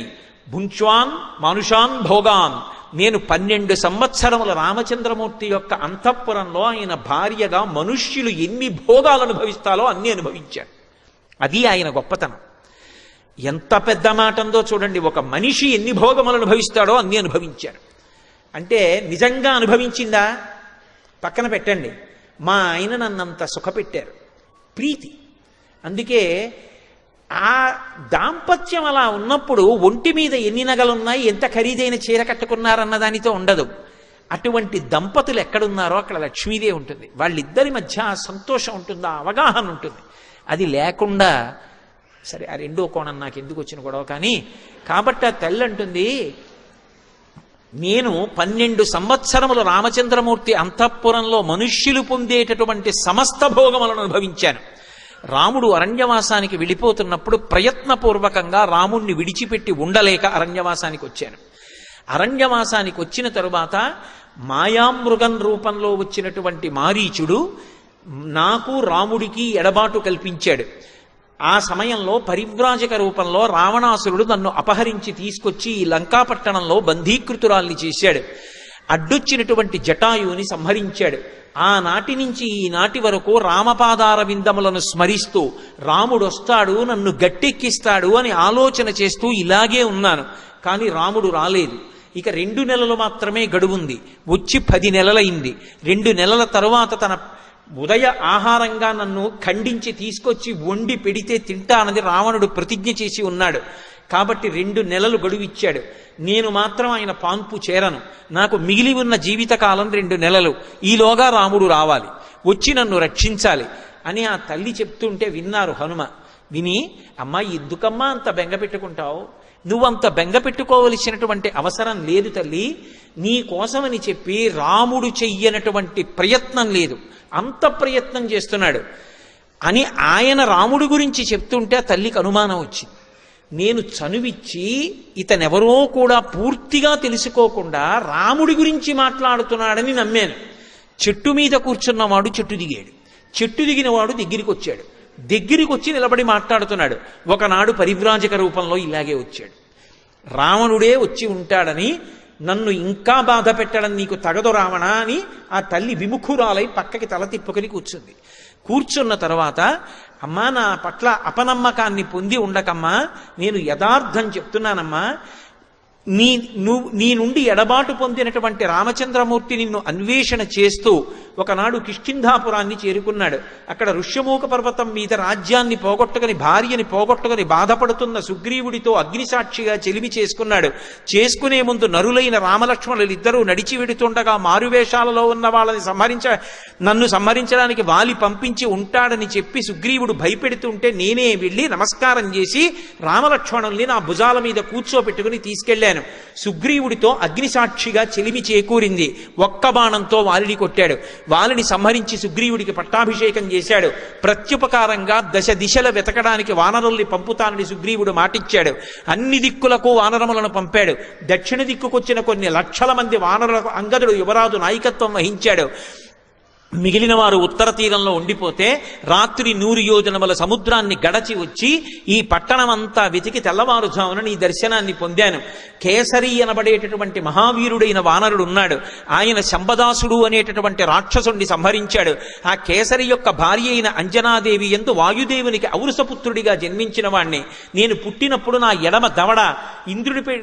భుంచ్వాన్ మానుషాన్ భోగాన్. నేను 12 సంవత్సరముల రామచంద్రమూర్తి యొక్క అంతఃపురంలో ఆయన భార్యగా మనుష్యులు ఎన్ని భోగాలు అనుభవిస్తాలో అన్ని అనుభవించాడు. అది ఆయన గొప్పతనం. ఎంత పెద్ద మాట ఉందో చూడండి. ఒక మనిషి ఎన్ని భోగములు అనుభవిస్తాడో అన్ని అనుభవించాడు. అంటే నిజంగా అనుభవించిందా పక్కన పెట్టండి, మా ఆయన నన్నంత సుఖపెట్టారు, ప్రీతి. అందుకే ఆ దాంపత్యం అలా ఉన్నప్పుడు ఒంటి మీద ఎన్ని నగలున్నాయి, ఎంత ఖరీదైన చీర కట్టుకున్నారన్న దానితో ఉండదు. అటువంటి దంపతులు ఎక్కడున్నారో అక్కడ లక్ష్మీదేవి ఉంటుంది. వాళ్ళిద్దరి మధ్య సంతోషం ఉంటుంది, అవగాహన ఉంటుంది. అది లేకుండా సరే ఆ రెండో కోణం నాకు ఎందుకు వచ్చిన గొడవ కానీ. కాబట్టి ఆ తల్లి అంటుంది, నేను 12 సంవత్సరములు రామచంద్రమూర్తి అంతఃపురంలో మనుష్యులు పొందేటటువంటి సమస్త భోగములను అనుభవించాను. రాముడు అరణ్యవాసానికి వెళ్ళిపోతున్నప్పుడు ప్రయత్నపూర్వకంగా రాముణ్ణి విడిచిపెట్టి ఉండలేక అరణ్యవాసానికి వచ్చాను. అరణ్యవాసానికి వచ్చిన తరువాత మాయామృగం రూపంలో వచ్చినటువంటి మారీచుడు నాకు రాముడికి ఎడబాటు కల్పించాడు. ఆ సమయంలో పరివ్రాజక రూపంలో రావణాసురుడు నన్ను అపహరించి తీసుకొచ్చి ఈ లంకాపట్టణంలో బంధీకృతురాల్ని చేశాడు. అడ్డొచ్చినటువంటి జటాయువుని సంహరించాడు. ఆనాటి నుంచి ఈనాటి వరకు రామపాదార విందములను స్మరిస్తూ రాముడు వస్తాడు నన్ను గట్టెక్కిస్తాడు అని ఆలోచన చేస్తూ ఇలాగే ఉన్నాను. కానీ రాముడు రాలేదు. ఇక 2 నెలలు మాత్రమే గడువుంది. వచ్చి 10 నెలలైంది. 2 నెలల తరువాత తన ఉదయ ఆహారంగా నన్ను ఖండించి తీసుకొచ్చి వండి పెడితే తింటానని రావణుడు ప్రతిజ్ఞ చేసి ఉన్నాడు. కాబట్టి 2 నెలలు గడువిచ్చాడు. నేను మాత్రం ఆయన పాన్పు చేరను. నాకు మిగిలి ఉన్న జీవితకాలం 2 నెలలు. ఈలోగా రాముడు రావాలి, వచ్చి నన్ను రక్షించాలి అని ఆ తల్లి చెప్తుంటే విన్నారు హనుమ. విని, అమ్మా ఎందుకమ్మా అంత బెంగ పెట్టుకుంటావు, నువ్వంత బెంగ పెట్టుకోవలసినటువంటి అవసరం లేదు తల్లి. నీ కోసమని చెప్పి రాముడు చెయ్యనటువంటి ప్రయత్నం లేదు, అంత ప్రయత్నం చేస్తున్నాడు అని ఆయన రాముడి గురించి చెప్తుంటే ఆ తల్లికి అనుమానం వచ్చింది. నేను చనువిచ్చి ఇతనెవరో కూడా పూర్తిగా తెలుసుకోకుండా రాముడి గురించి మాట్లాడుతున్నాడని నమ్మాను. చెట్టు మీద కూర్చున్నవాడు చెట్టు దిగాడు, చెట్టు దిగినవాడు దగ్గరికి వచ్చాడు, దగ్గరికి వచ్చి నిలబడి మాట్లాడుతున్నాడు. ఒకనాడు పరివ్రాజక రూపంలో ఇలాగే వచ్చాడు. రావణుడే వచ్చి ఉంటాడని నన్ను ఇంకా బాధ పెట్టడం నీకు తగదు రావణ అని ఆ తల్లి విముఖురాలై పక్కకి తల తిప్పుకొని కూర్చుంది. కూర్చున్న తర్వాత, అమ్మా నా పట్ల అపనమ్మకాన్ని పొంది ఉండకమ్మా, నేను యథార్థం చెప్తున్నానమ్మా. నీ నుండి ఎడబాటు పొందినటువంటి రామచంద్రమూర్తి నిన్ను అన్వేషణ చేస్తూ ఒకనాడు కిష్కింధాపురాన్ని చేరుకున్నాడు. అక్కడ ఋష్యమూక పర్వతం మీద రాజ్యాన్ని పోగొట్టుకుని భార్యని పోగొట్టుకుని బాధపడుతున్న సుగ్రీవుడితో అగ్నిసాక్షిగా చెలిమి చేసుకున్నాడు. చేసుకునే ముందు నరులైన రామలక్ష్మణులు ఇద్దరూ నడిచి వెడుతుండగా మారువేషాలలో ఉన్న వాళ్ళని నన్ను సంహరించడానికి వాలి పంపించి ఉంటాడని చెప్పి సుగ్రీవుడు భయపెడుతుంటే నేనే వెళ్ళి నమస్కారం చేసి రామలక్ష్మణుల్ని నా భుజాల మీద కూర్చోపెట్టుకుని తీసుకెళ్లాను. చెప్పాను. సుగ్రీవుడితో అగ్నిసాక్షిగా చెలిమి చేకూరింది. ఒక్క బాణంతో వాలిని కొట్టాడు. వాలిని సంహరించి సుగ్రీవుడికి పట్టాభిషేకం చేశాడు. ప్రత్యుపకారంగా దశ దిశల వెతకడానికి వానరుల్ని పంపుతానని సుగ్రీవుడు మాటిచ్చాడు. అన్ని దిక్కులకు వానరములను పంపాడు. దక్షిణ దిక్కుకొచ్చిన కొన్ని లక్షల మంది వానరులకు అంగదుడు యువరాజు నాయకత్వం వహించాడు. మిగిలిన వారు ఉత్తర తీరంలో ఉండిపోతే రాత్రి 100 యోజనముల సముద్రాన్ని గడచి వచ్చి ఈ పట్టణమంతా వెతికి తెల్లవారుజామున నీ దర్శనాన్ని పొందాను. కేసరి అనబడేటటువంటి మహావీరుడైన వానరుడు ఉన్నాడు. ఆయన శంబదాసుడు అనేటటువంటి రాక్షసుణ్ణి సంహరించాడు. ఆ కేసరి యొక్క భార్య అయిన అంజనాదేవి యందు వాయుదేవునికి ఔరసపుత్రుడిగా జన్మించిన వాణ్ణి. నేను పుట్టినప్పుడు నా ఎడమ దవడ ఇంద్రుడిపై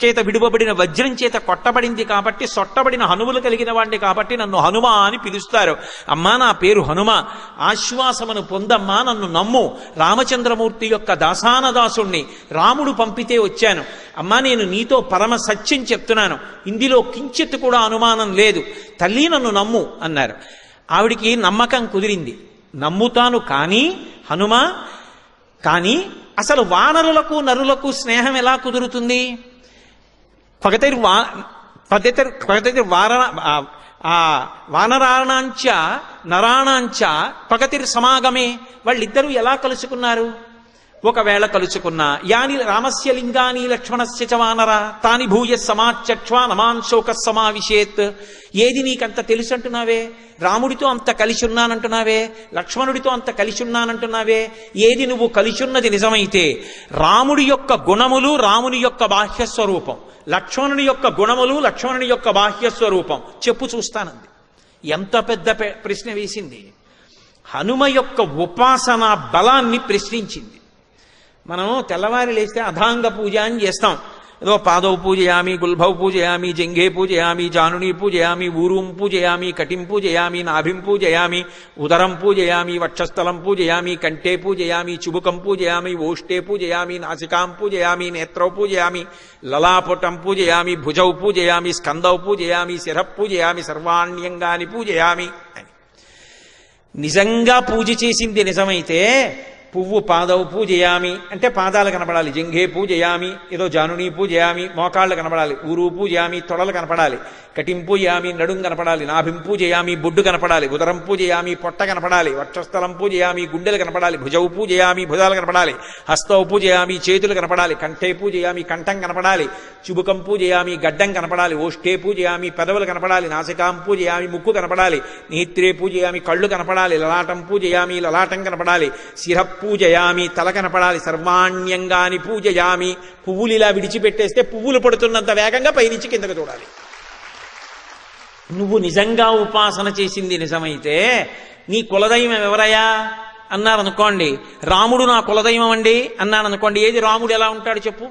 చేత విడువబడిన వజ్రం చేత కొట్టబడింది కాబట్టి సొట్టబడిన హనుమలు కలిగిన వాడిని కాబట్టి నన్ను హనుమ అని పిలుస్తారు. అమ్మా నా పేరు హనుమ, ఆశ్వాసమును పొందమ్మా, నన్ను నమ్ము. రామచంద్రమూర్తి యొక్క దాసానదాసుణ్ణి, రాముడు పంపితే వచ్చాను. అమ్మా నేను నీతో పరమ సత్యం చెప్తున్నాను, ఇందులో కించిత్ కూడా అనుమానం లేదు, తల్లి నన్ను నమ్ము అన్నారు. ఆవిడికి నమ్మకం కుదిరింది. నమ్ముతాను కానీ హనుమ, కానీ అసలు వానరులకు నరులకు స్నేహం ఎలా కుదురుతుంది? వానరాణాంచ నరాణాంచ పగతిర్ సమాగమే. వాళ్ళిద్దరూ ఎలా కలుసుకున్నారు? ఒకవేళ కలుసుకున్నా యాని రామస్య లింగాని లక్ష్మణస్య చ వానర తాని భూయ సమాచక్ష్వా నమాన్ శోక సమావిశేత్. ఏది నీకంత తెలుసు అంటున్నావే? రాముడితో అంత కలిసి ఉన్నానంటున్నావే, లక్ష్మణుడితో అంత కలిసి ఉన్నానంటున్నావే. ఏది నువ్వు కలిసున్నది నిజమైతే రాముడి యొక్క గుణములు రాముని యొక్క బాహ్యస్వరూపం, లక్ష్మణుని యొక్క గుణములు లక్ష్మణుని యొక్క బాహ్యస్వరూపం చెప్పు చూస్తానంది. ఎంత పెద్ద ప్రశ్న వేసింది! హనుమ యొక్క ఉపాసనా బలాన్ని ప్రశ్నించింది. మనం తెల్లవారి లేస్తే అధాంగ పూజ అని చేస్తాం. ఏదో పాదవు పూజయామి, గుల్భౌ పూజయామి, జంఘే పూజయామి, జానుని పూజయామి, ఊరుం పూజయామి, కటిం పూజయామి, నాభిం పూజయామి, ఉదరం పూజయామి, వక్షస్థలం పూజయామి, కంఠే పూజయామి, చుబుకం పూజయామి, ఓష్టే పూజయామి, నాసికాం పూజయామి, నేత్రౌ పూజయామి, లలాపుటం పూజయామి, భుజౌ పూజయామి, స్కందౌ పూజయామి, శిరః పూజయామి, సర్వాణ్యంగాని పూజయామి అని. నిజంగా పూజ చేసింది నిజమైతే పువ్వు పాదవు పూజయామి అంటే పాదాలు కనపడాలి, జంఘే పూజయామి ఏదో జానుని పూజయామి మోకాళ్ళు కనపడాలి, ఊరు పూజయామి తొడలు కనపడాలి, కటిం పూజయామి నడుం కనపడాలి, నాభిం పూజయామి బొడ్డు కనపడాలి, ఉదరం పూజయామి పొట్ట కనపడాలి, వక్షస్థలం పూజయామి గుండెలు కనపడాలి, భుజవు పూజయామి భుజాలు కనపడాలి, హస్తవు పూజయామి చేతులు కనపడాలి, కంఠే పూజయామి కంఠం కనపడాలి, చుబుకం పూజయామి గడ్డం కనపడాలి, ఓష్టే పూజయామి పెదవులు కనపడాలి, నాసికాం పూజయామి ముక్కు కనపడాలి, నేత్రే పూజయామి కళ్ళు కనపడాలి, లలాటం పూజయామి లలాటం కనపడాలి, శిరః పూజయామి తల కనపడాలి, సర్వాణ్యంగాని పూజయామి. పువ్వులు ఇలా విడిచిపెట్టేస్తే పువ్వులు పడుతున్నంత వేగంగా పైనుంచి కిందకు చూడాలి. నువ్వు నిజంగా ఉపాసన చేసింది నిజమైతే నీ కులదైవం ఎవరయ్యా అన్నారనుకోండి, రాముడు నా కులదైవం అండి అన్నాననుకోండి. ఏది రాముడు ఎలా ఉంటాడు చెప్పు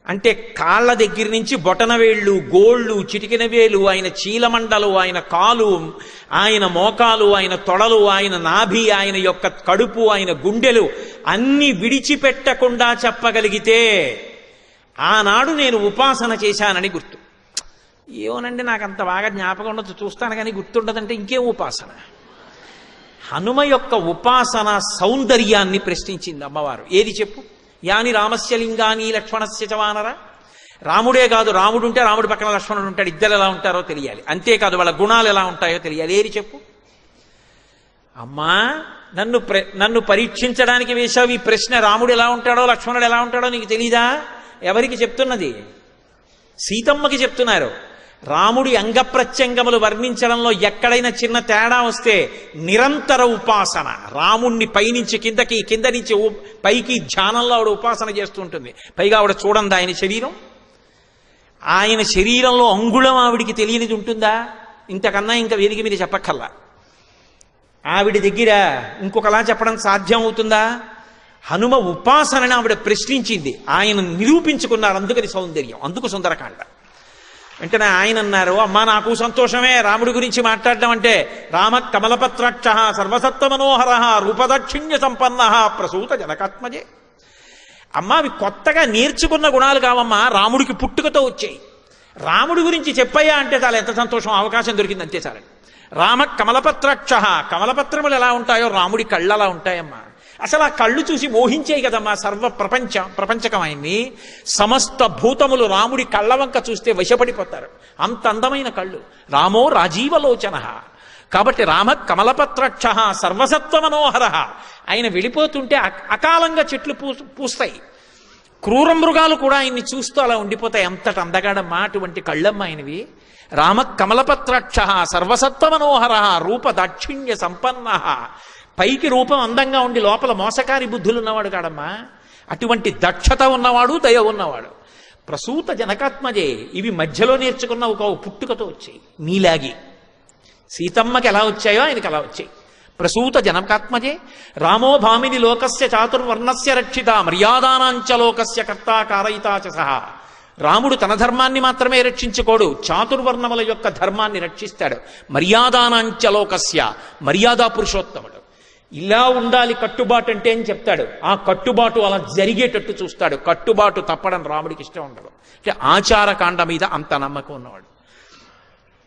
అంటే కాళ్ళ దగ్గర నుంచి బొటన వేళ్ళు, గోళ్ళు, చిటికిన వేలు, ఆయన చీలమండలు, ఆయన కాలు, ఆయన మోకాలు, ఆయన తొడలు, ఆయన నాభి, ఆయన యొక్క కడుపు, ఆయన గుండెలు అన్ని విడిచిపెట్టకుండా చెప్పగలిగితే ఆనాడు నేను ఉపాసన చేశానని గుర్తు. ఏమోనండి నాకు అంత బాగా జ్ఞాపకం ఉండదు, చూస్తాను కానీ గుర్తుండదంటే ఇంకేం ఉపాసన? హనుమ యొక్క ఉపాసన సౌందర్యాన్ని ప్రశ్నించింది అమ్మవారు. ఏది చెప్పు? యాని రామస్య లింగాని లక్ష్మణస్య చ వానర. రాముడే కాదు, రాముడు ఉంటే రాముడి పక్కన లక్ష్మణుడు ఉంటాడు, ఇద్దరు ఎలా ఉంటారో తెలియాలి. అంతేకాదు వాళ్ళ గుణాలు ఎలా ఉంటాయో తెలియాలి. ఏది చెప్పు? అమ్మా నన్ను పరీక్షించడానికి వేశావు ఈ ప్రశ్న. రాముడు ఎలా ఉంటాడో లక్ష్మణుడు ఎలా ఉంటాడో నీకు తెలీదా? ఎవరికి చెప్తున్నది? సీతమ్మకి చెప్తున్నారు. రాముడి అంగప్రత్యంగములు వర్ణించడంలో ఎక్కడైనా చిన్న తేడా వస్తే నిరంతర ఉపాసన, రాముణ్ణి పైనుంచి కిందకి, కింద నుంచి పైకి ధ్యానంలో ఆవిడ ఉపాసన చేస్తూ ఉంటుంది. పైగా ఆవిడ చూడండి ఆయన శరీరం, ఆయన శరీరంలో అంగుళం ఆవిడికి తెలియనిది ఉంటుందా? ఇంతకన్నా ఇంకా వేదిక మీద చెప్పక్కల్లా. ఆవిడ దగ్గర ఇంకొకలా చెప్పడం సాధ్యం అవుతుందా? హనుమ ఉపాసనని ఆవిడ ప్రశ్నించింది, ఆయన నిరూపించుకున్నారు. అందుకని సౌందర్యం, అందుకు సుందరకాండ. వెంటనే ఆయన అన్నారు, అమ్మా నాకు సంతోషమే రాముడి గురించి మాట్లాడడం అంటే. రామ కమలపత్రాక్ష సర్వసత్వ మనోహర రూపదాక్షిణ్య సంపన్న ప్రసూత జనకాత్మజే. అమ్మా అవి కొత్తగా నేర్చుకున్న గుణాలు కావమ్మా, రాముడికి పుట్టుకతో వచ్చాయి. రాముడి గురించి చెప్పయ్యా అంటే చాలా ఎంత సంతోషం, అవకాశం దొరికింది అంతే చాలండి. రామ కమలపత్రాక్ష, కమలపత్రములు ఎలా ఉంటాయో రాముడి కళ్ళలా ఉంటాయమ్మా. అసలు ఆ కళ్ళు చూసి మోహించాయి కదమ్మా ప్రపంచకమైంది. సమస్త భూతములు రాముడి కళ్ళ వంక చూస్తే వశపడిపోతారు. అంత అందమైన కళ్ళు. రామో రాజీవలోచన. కాబట్టి రామ కమలపత్రక్ష సర్వసత్వ మనోహర. ఆయన వెళ్ళిపోతుంటే అకాలంగా చెట్లు పూస్తాయి. క్రూర మృగాలు కూడా ఆయన్ని చూస్తూ అలా ఉండిపోతాయి. అంతటి అందగాడమ్మా అటువంటి కళ్ళమ్మ ఆయనవి. రామ కమలపత్రక్ష సర్వసత్వ మనోహర రూప దాక్షిణ్య సంపన్న. పైకి రూపం అందంగా ఉండి లోపల మోసకారి బుద్ధులు ఉన్నవాడు కాడమ్మా. అటువంటి దక్షత ఉన్నవాడు, దయ ఉన్నవాడు. ప్రసూత జనకాత్మజే. ఇవి మధ్యలో నేర్చుకున్న ఒక పుట్టుకతో వచ్చాయి. నీలాగి సీతమ్మకి ఎలా వచ్చాయో ఆయనకి అలా వచ్చాయి. ప్రసూత జనకాత్మజే. రామో భామిని లోకస్య చాతుర్వర్ణస్య రక్షిత మర్యాదానాంచ లోకస్య కర్తా కారయితా చ సహా. రాముడు తన ధర్మాన్ని మాత్రమే రక్షించుకోడు, చాతుర్వర్ణముల యొక్క ధర్మాన్ని రక్షిస్తాడు. మర్యాదానాంచ లోకస్య, మర్యాదా పురుషోత్తముడు. ఇలా ఉండాలి కట్టుబాటు అంటే అని చెప్తాడు. ఆ కట్టుబాటు అలా జరిగేటట్టు చూస్తాడు. కట్టుబాటు తప్పడం రాముడికి ఇష్టం ఉండదు. అంటే ఆచారకాండ మీద అంత నమ్మకం ఉన్నవాడు.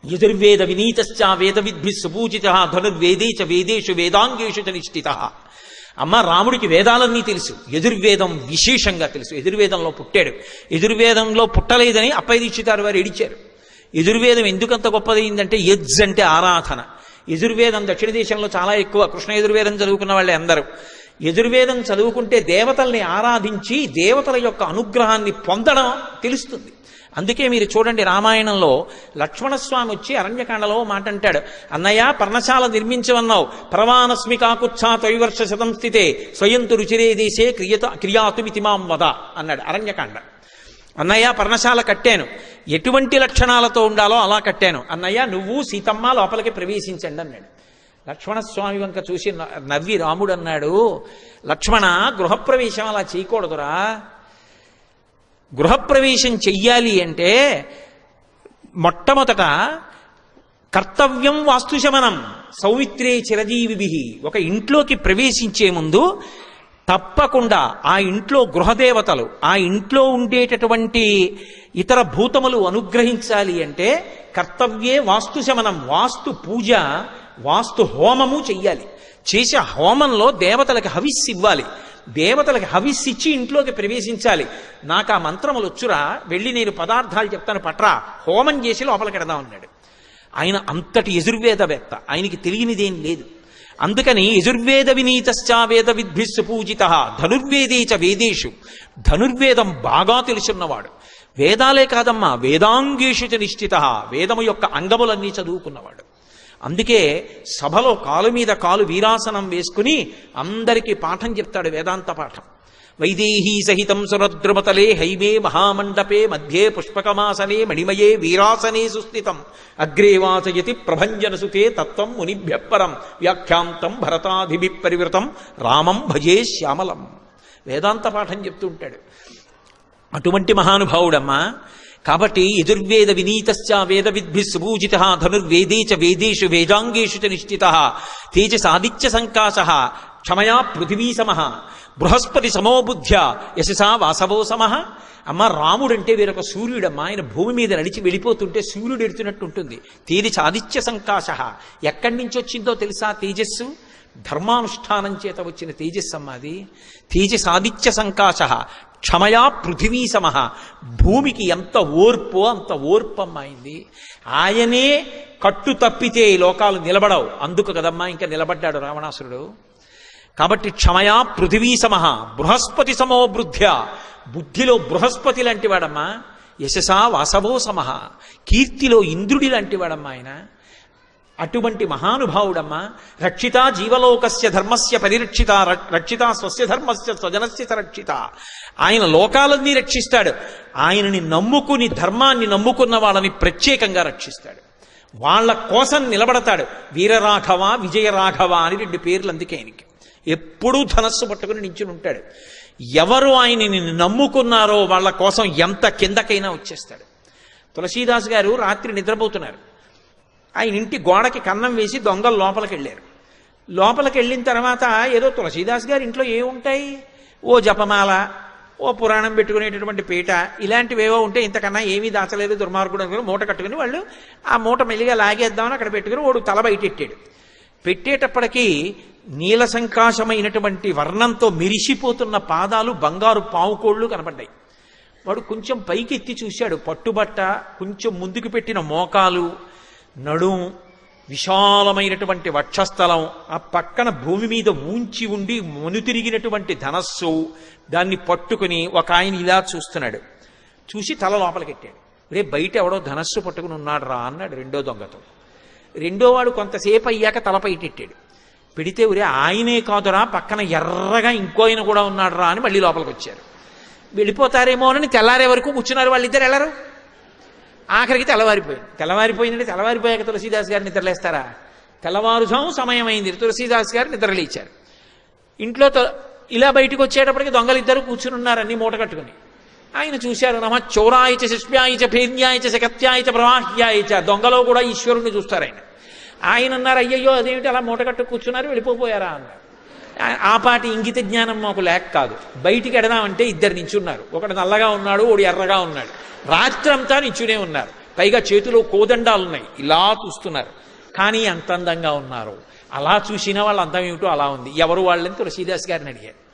యజుర్వేద వినీతశ్చ వేద విద్భి సుపూజిత ధనుర్వేదే చ వేదేషు వేదాంగేషు చ నిష్ఠిత. అమ్మ రాముడికి వేదాలన్నీ తెలుసు, యజుర్వేదం విశేషంగా తెలుసు. యజుర్వేదంలో పుట్టాడు. యజుర్వేదంలో పుట్టలేదని అప్పయ్య దీక్షితారు వారు ఏడిచారు. యజుర్వేదం ఎందుకంత గొప్పదైందంటే యజ్ అంటే ఆరాధన. యజుర్వేదం దక్షిణ దేశంలో చాలా ఎక్కువ. కృష్ణ యజుర్వేదం చదువుకున్న వాళ్ళే అందరూ. యజుర్వేదం చదువుకుంటే దేవతల్ని ఆరాధించి దేవతల యొక్క అనుగ్రహాన్ని పొందడం తెలుస్తుంది. అందుకే మీరు చూడండి, రామాయణంలో లక్ష్మణస్వామి వచ్చి అరణ్యకాండలో మాట అంటాడు. అన్నయ్య పర్ణశాల నిర్మించవన్నావు, పరమానస్మి కాకుత్సా త్రైవర్ష శతం స్థితే స్వయంతు రుచిరే దేశే క్రియాతుమితిమాం వద అన్నాడు అరణ్యకాండ. అన్నయ్య పర్ణశాల కట్టాను, ఎటువంటి లక్షణాలతో ఉండాలో అలా కట్టాను. అన్నయ్య నువ్వు సీతమ్మ లోపలికి ప్రవేశించండి అన్నాడు. లక్ష్మణస్వామి వంక చూసి నవ్వి రాముడు అన్నాడు, లక్ష్మణ గృహప్రవేశం అలా చేయకూడదురా. గృహప్రవేశం చెయ్యాలి అంటే మొట్టమొదట కర్తవ్యం వాస్తుశమనం సౌమిత్రే చిరజీవిభి. ఒక ఇంట్లోకి ప్రవేశించే ముందు తప్పకుండా ఆ ఇంట్లో గృహదేవతలు, ఆ ఇంట్లో ఉండేటటువంటి ఇతర భూతములు అనుగ్రహించాలి అంటే కర్తవ్యే వాస్తుశమనం, వాస్తు పూజ, వాస్తు హోమము చెయ్యాలి. చేసే హోమంలో దేవతలకు హవిస్సు ఇవ్వాలి. దేవతలకు హవిస్సు ఇచ్చి ఇంట్లోకి ప్రవేశించాలి. నాకు ఆ మంత్రములు వచ్చురా, వెళ్ళి నేను పదార్థాలు చెప్తాను పట్రా, హోమం చేసి లోపలికి ఎడదాం అన్నాడు. ఆయన అంతటి యజుర్వేదవేత్త, ఆయనకి తెలియనిదేం లేదు. అందుకని యజుర్వేద వినీతశ్చ వేద విద్భిస్సు పూజిత ధనుర్వేదే చ వేదేషు. ధనుర్వేదం బాగా తెలుసున్నవాడు. వేదాలే కాదమ్మా, వేదాంగేషు చ నిష్ఠిత, వేదము యొక్క అంగములన్నీ చదువుకున్నవాడు. అందుకే సభలో కాలు మీద కాలు వీరాసనం వేసుకుని అందరికీ పాఠం చెప్తాడు, వేదాంత పాఠం. వైదేహీ సహితం సురద్రుమతలే హైమే మహామండపే మధ్యే పుష్పకమాసనే మణిమయే వీరాసనే సుస్థితం అగ్రే వాచయతి ప్రభంజనసుతే తత్వం మునిభ్యపరం వ్యాఖ్యాంతం భరతాధిభి పరివృతం రామం భజే శ్యామలం. వేదాంత పాఠం చెప్తూ ఉంటాడు. అటువంటి మహానుభావుడమ్మా. కాబట్టి యజుర్వేద వినీతశ్చ వేద విద్భి సుపూజిత ధనుర్వేదే చ వేదేషు వేదాంగేషు చ నిష్ఠిత తేజసాదిత్య సంకాశ క్షమయా పృథివీ సమః బృహస్పతి సమోబుద్ధ్య యశసా వాసవో సమః. అమ్మ రాముడంటే వీరొక సూర్యుడమ్మ. ఆయన భూమి మీద నడిచి వెళ్ళిపోతుంటే సూర్యుడు ఎడుతున్నట్టు ఉంటుంది. తేజసాదిత్య సంకాశ. ఎక్కడి నుంచి వచ్చిందో తెలుసా తేజస్సు? ధర్మానుష్ఠానం చేత వచ్చిన తేజస్సమ్మ అది. తేజసాదిత్య సంకాశ క్షమయా పృథివీ సమః. భూమికి ఎంత ఓర్పో అంత ఓర్పమ్మాయింది. ఆయనే కట్టు తప్పితే ఈ లోకాలు నిలబడవు. అందుకు కదమ్మా ఇంకా నిలబడ్డాడు రావణాసురుడు. కాబట్టి క్షమయా పృథివీ సమః బృహస్పతి సమోబృద్ధ్య. బుద్ధిలో బృహస్పతి లాంటి వాడమ్మా. యశసా వాసవో సమః. కీర్తిలో ఇంద్రుడి లాంటి వాడమ్మా ఆయన. అటువంటి మహానుభావుడమ్మా. రక్షిత జీవలోకస్య ధర్మస్య పరిరక్షిత రక్షిత స్వస్య ధర్మస్య స్వజనస్య రక్షిత. ఆయన లోకాలన్నీ రక్షిస్తాడు. ఆయనని నమ్ముకుని ధర్మాన్ని నమ్ముకున్న వాళ్ళని ప్రత్యేకంగా రక్షిస్తాడు. వాళ్ళ కోసం నిలబడతాడు. వీరరాఘవ విజయరాఘవ అని 2 పేర్లు అందుకే ఆయనకి. ఎప్పుడూ ధనస్సు పట్టుకుని నించుని ఉంటాడు. ఎవరు ఆయనని నమ్ముకున్నారో వాళ్ళ కోసం ఎంత కిందకైనా వచ్చేస్తాడు. తులసీదాస్ గారు రాత్రి నిద్రపోతున్నారు. ఆయన ఇంటి గోడకి కన్నం వేసి దొంగలు లోపలికి వెళ్ళారు. లోపలికి వెళ్ళిన తర్వాత ఏదో తులసీదాస్ గారి ఇంట్లో ఏముంటాయి, ఓ జపమాల, ఓ పురాణం పెట్టుకునేటటువంటి పీట, ఇలాంటివేవో ఉంటే ఇంతకన్నా ఏమీ దాచలేదు దుర్మార్గుడు అనుకుని మూట కట్టుకుని వాళ్ళు ఆ మూట మెల్లిగా లాగేద్దామని అక్కడ పెట్టుకుని వాడు తల బయటెట్టాడు. పెట్టేటప్పటికీ నీల సంకాశమైనటువంటి వర్ణంతో మెరిసిపోతున్న పాదాలు, బంగారు పావుకోళ్ళు కనపడ్డాయి. వాడు కొంచెం పైకి ఎత్తి చూశాడు. పట్టుబట్ట, కొంచెం ముందుకు పెట్టిన మోకాలు, నడుం, విశాలమైనటువంటి వక్షస్థలం, ఆ పక్కన భూమి మీద ఊంచి ఉండి మనుతిరిగినటువంటి ధనస్సు, దాన్ని పట్టుకుని ఒక ఆయన ఇలా చూస్తున్నాడు. చూసి తల లోపలికెట్టాడు. రే బయట ఎవడో ధనస్సు పట్టుకుని ఉన్నాడు రా అన్నాడు రెండో దొంగతో. రెండోవాడు కొంతసేపు అయ్యాక తలపైటెట్టాడు. పెడితే ఒరే ఆయనే కాదురా, పక్కన ఎర్రగా ఇంకో ఆయన కూడా ఉన్నాడు రా అని మళ్ళీ లోపలికి వచ్చారు. వెళ్ళిపోతారేమోనని తెల్లారే వరకు కూర్చున్నారు. వాళ్ళిద్దరు వెళ్ళరు. ఆఖరికి తెల్లవారిపోయిందంటే తెల్లవారిపోయాక తులసీదాస్ గారు నిద్రలేస్తారా? తెల్లవారుజాము సమయం అయింది. తులసీదాస్ గారు నిద్రలేచారు. ఇంట్లో ఇలా బయటకు వచ్చేటప్పటికి దొంగలు ఇద్దరు కూర్చుని ఉన్నారు, అన్ని మూట కట్టుకుని. ఆయన చూశారు. నమ చౌరాయచ శిష్యాయచ భేన్యాయచ శకత్యాయచ ప్రవాహ్యాయచ. దొంగలో కూడా ఈశ్వరుణ్ణి చూస్తారు ఆయన. ఆయన అన్నారు, అయ్యయ్యో అదేమిటి అలా మూట కట్టు కూర్చున్నారు, వెళ్ళిపోయారా అన్నారు. ఆ పాటి ఇంగిత జ్ఞానం మాకు లేక కాదు. బయటికి ఎడదామంటే ఇద్దరు నించున్నారు. ఒకడు నల్లగా ఉన్నాడు, ఒకడు ఎర్రగా ఉన్నాడు. రాత్రంతా నించునే ఉన్నారు. పైగా చేతిలో కోదండాలున్నాయి. ఇలా చూస్తున్నారు. కానీ అంత అందంగా ఉన్నారు. అలా చూసిన వాళ్ళ అందం ఏమిటో అలా ఉంది. ఎవరు వాళ్ళని తులసీదాస్ గారిని అడిగారు.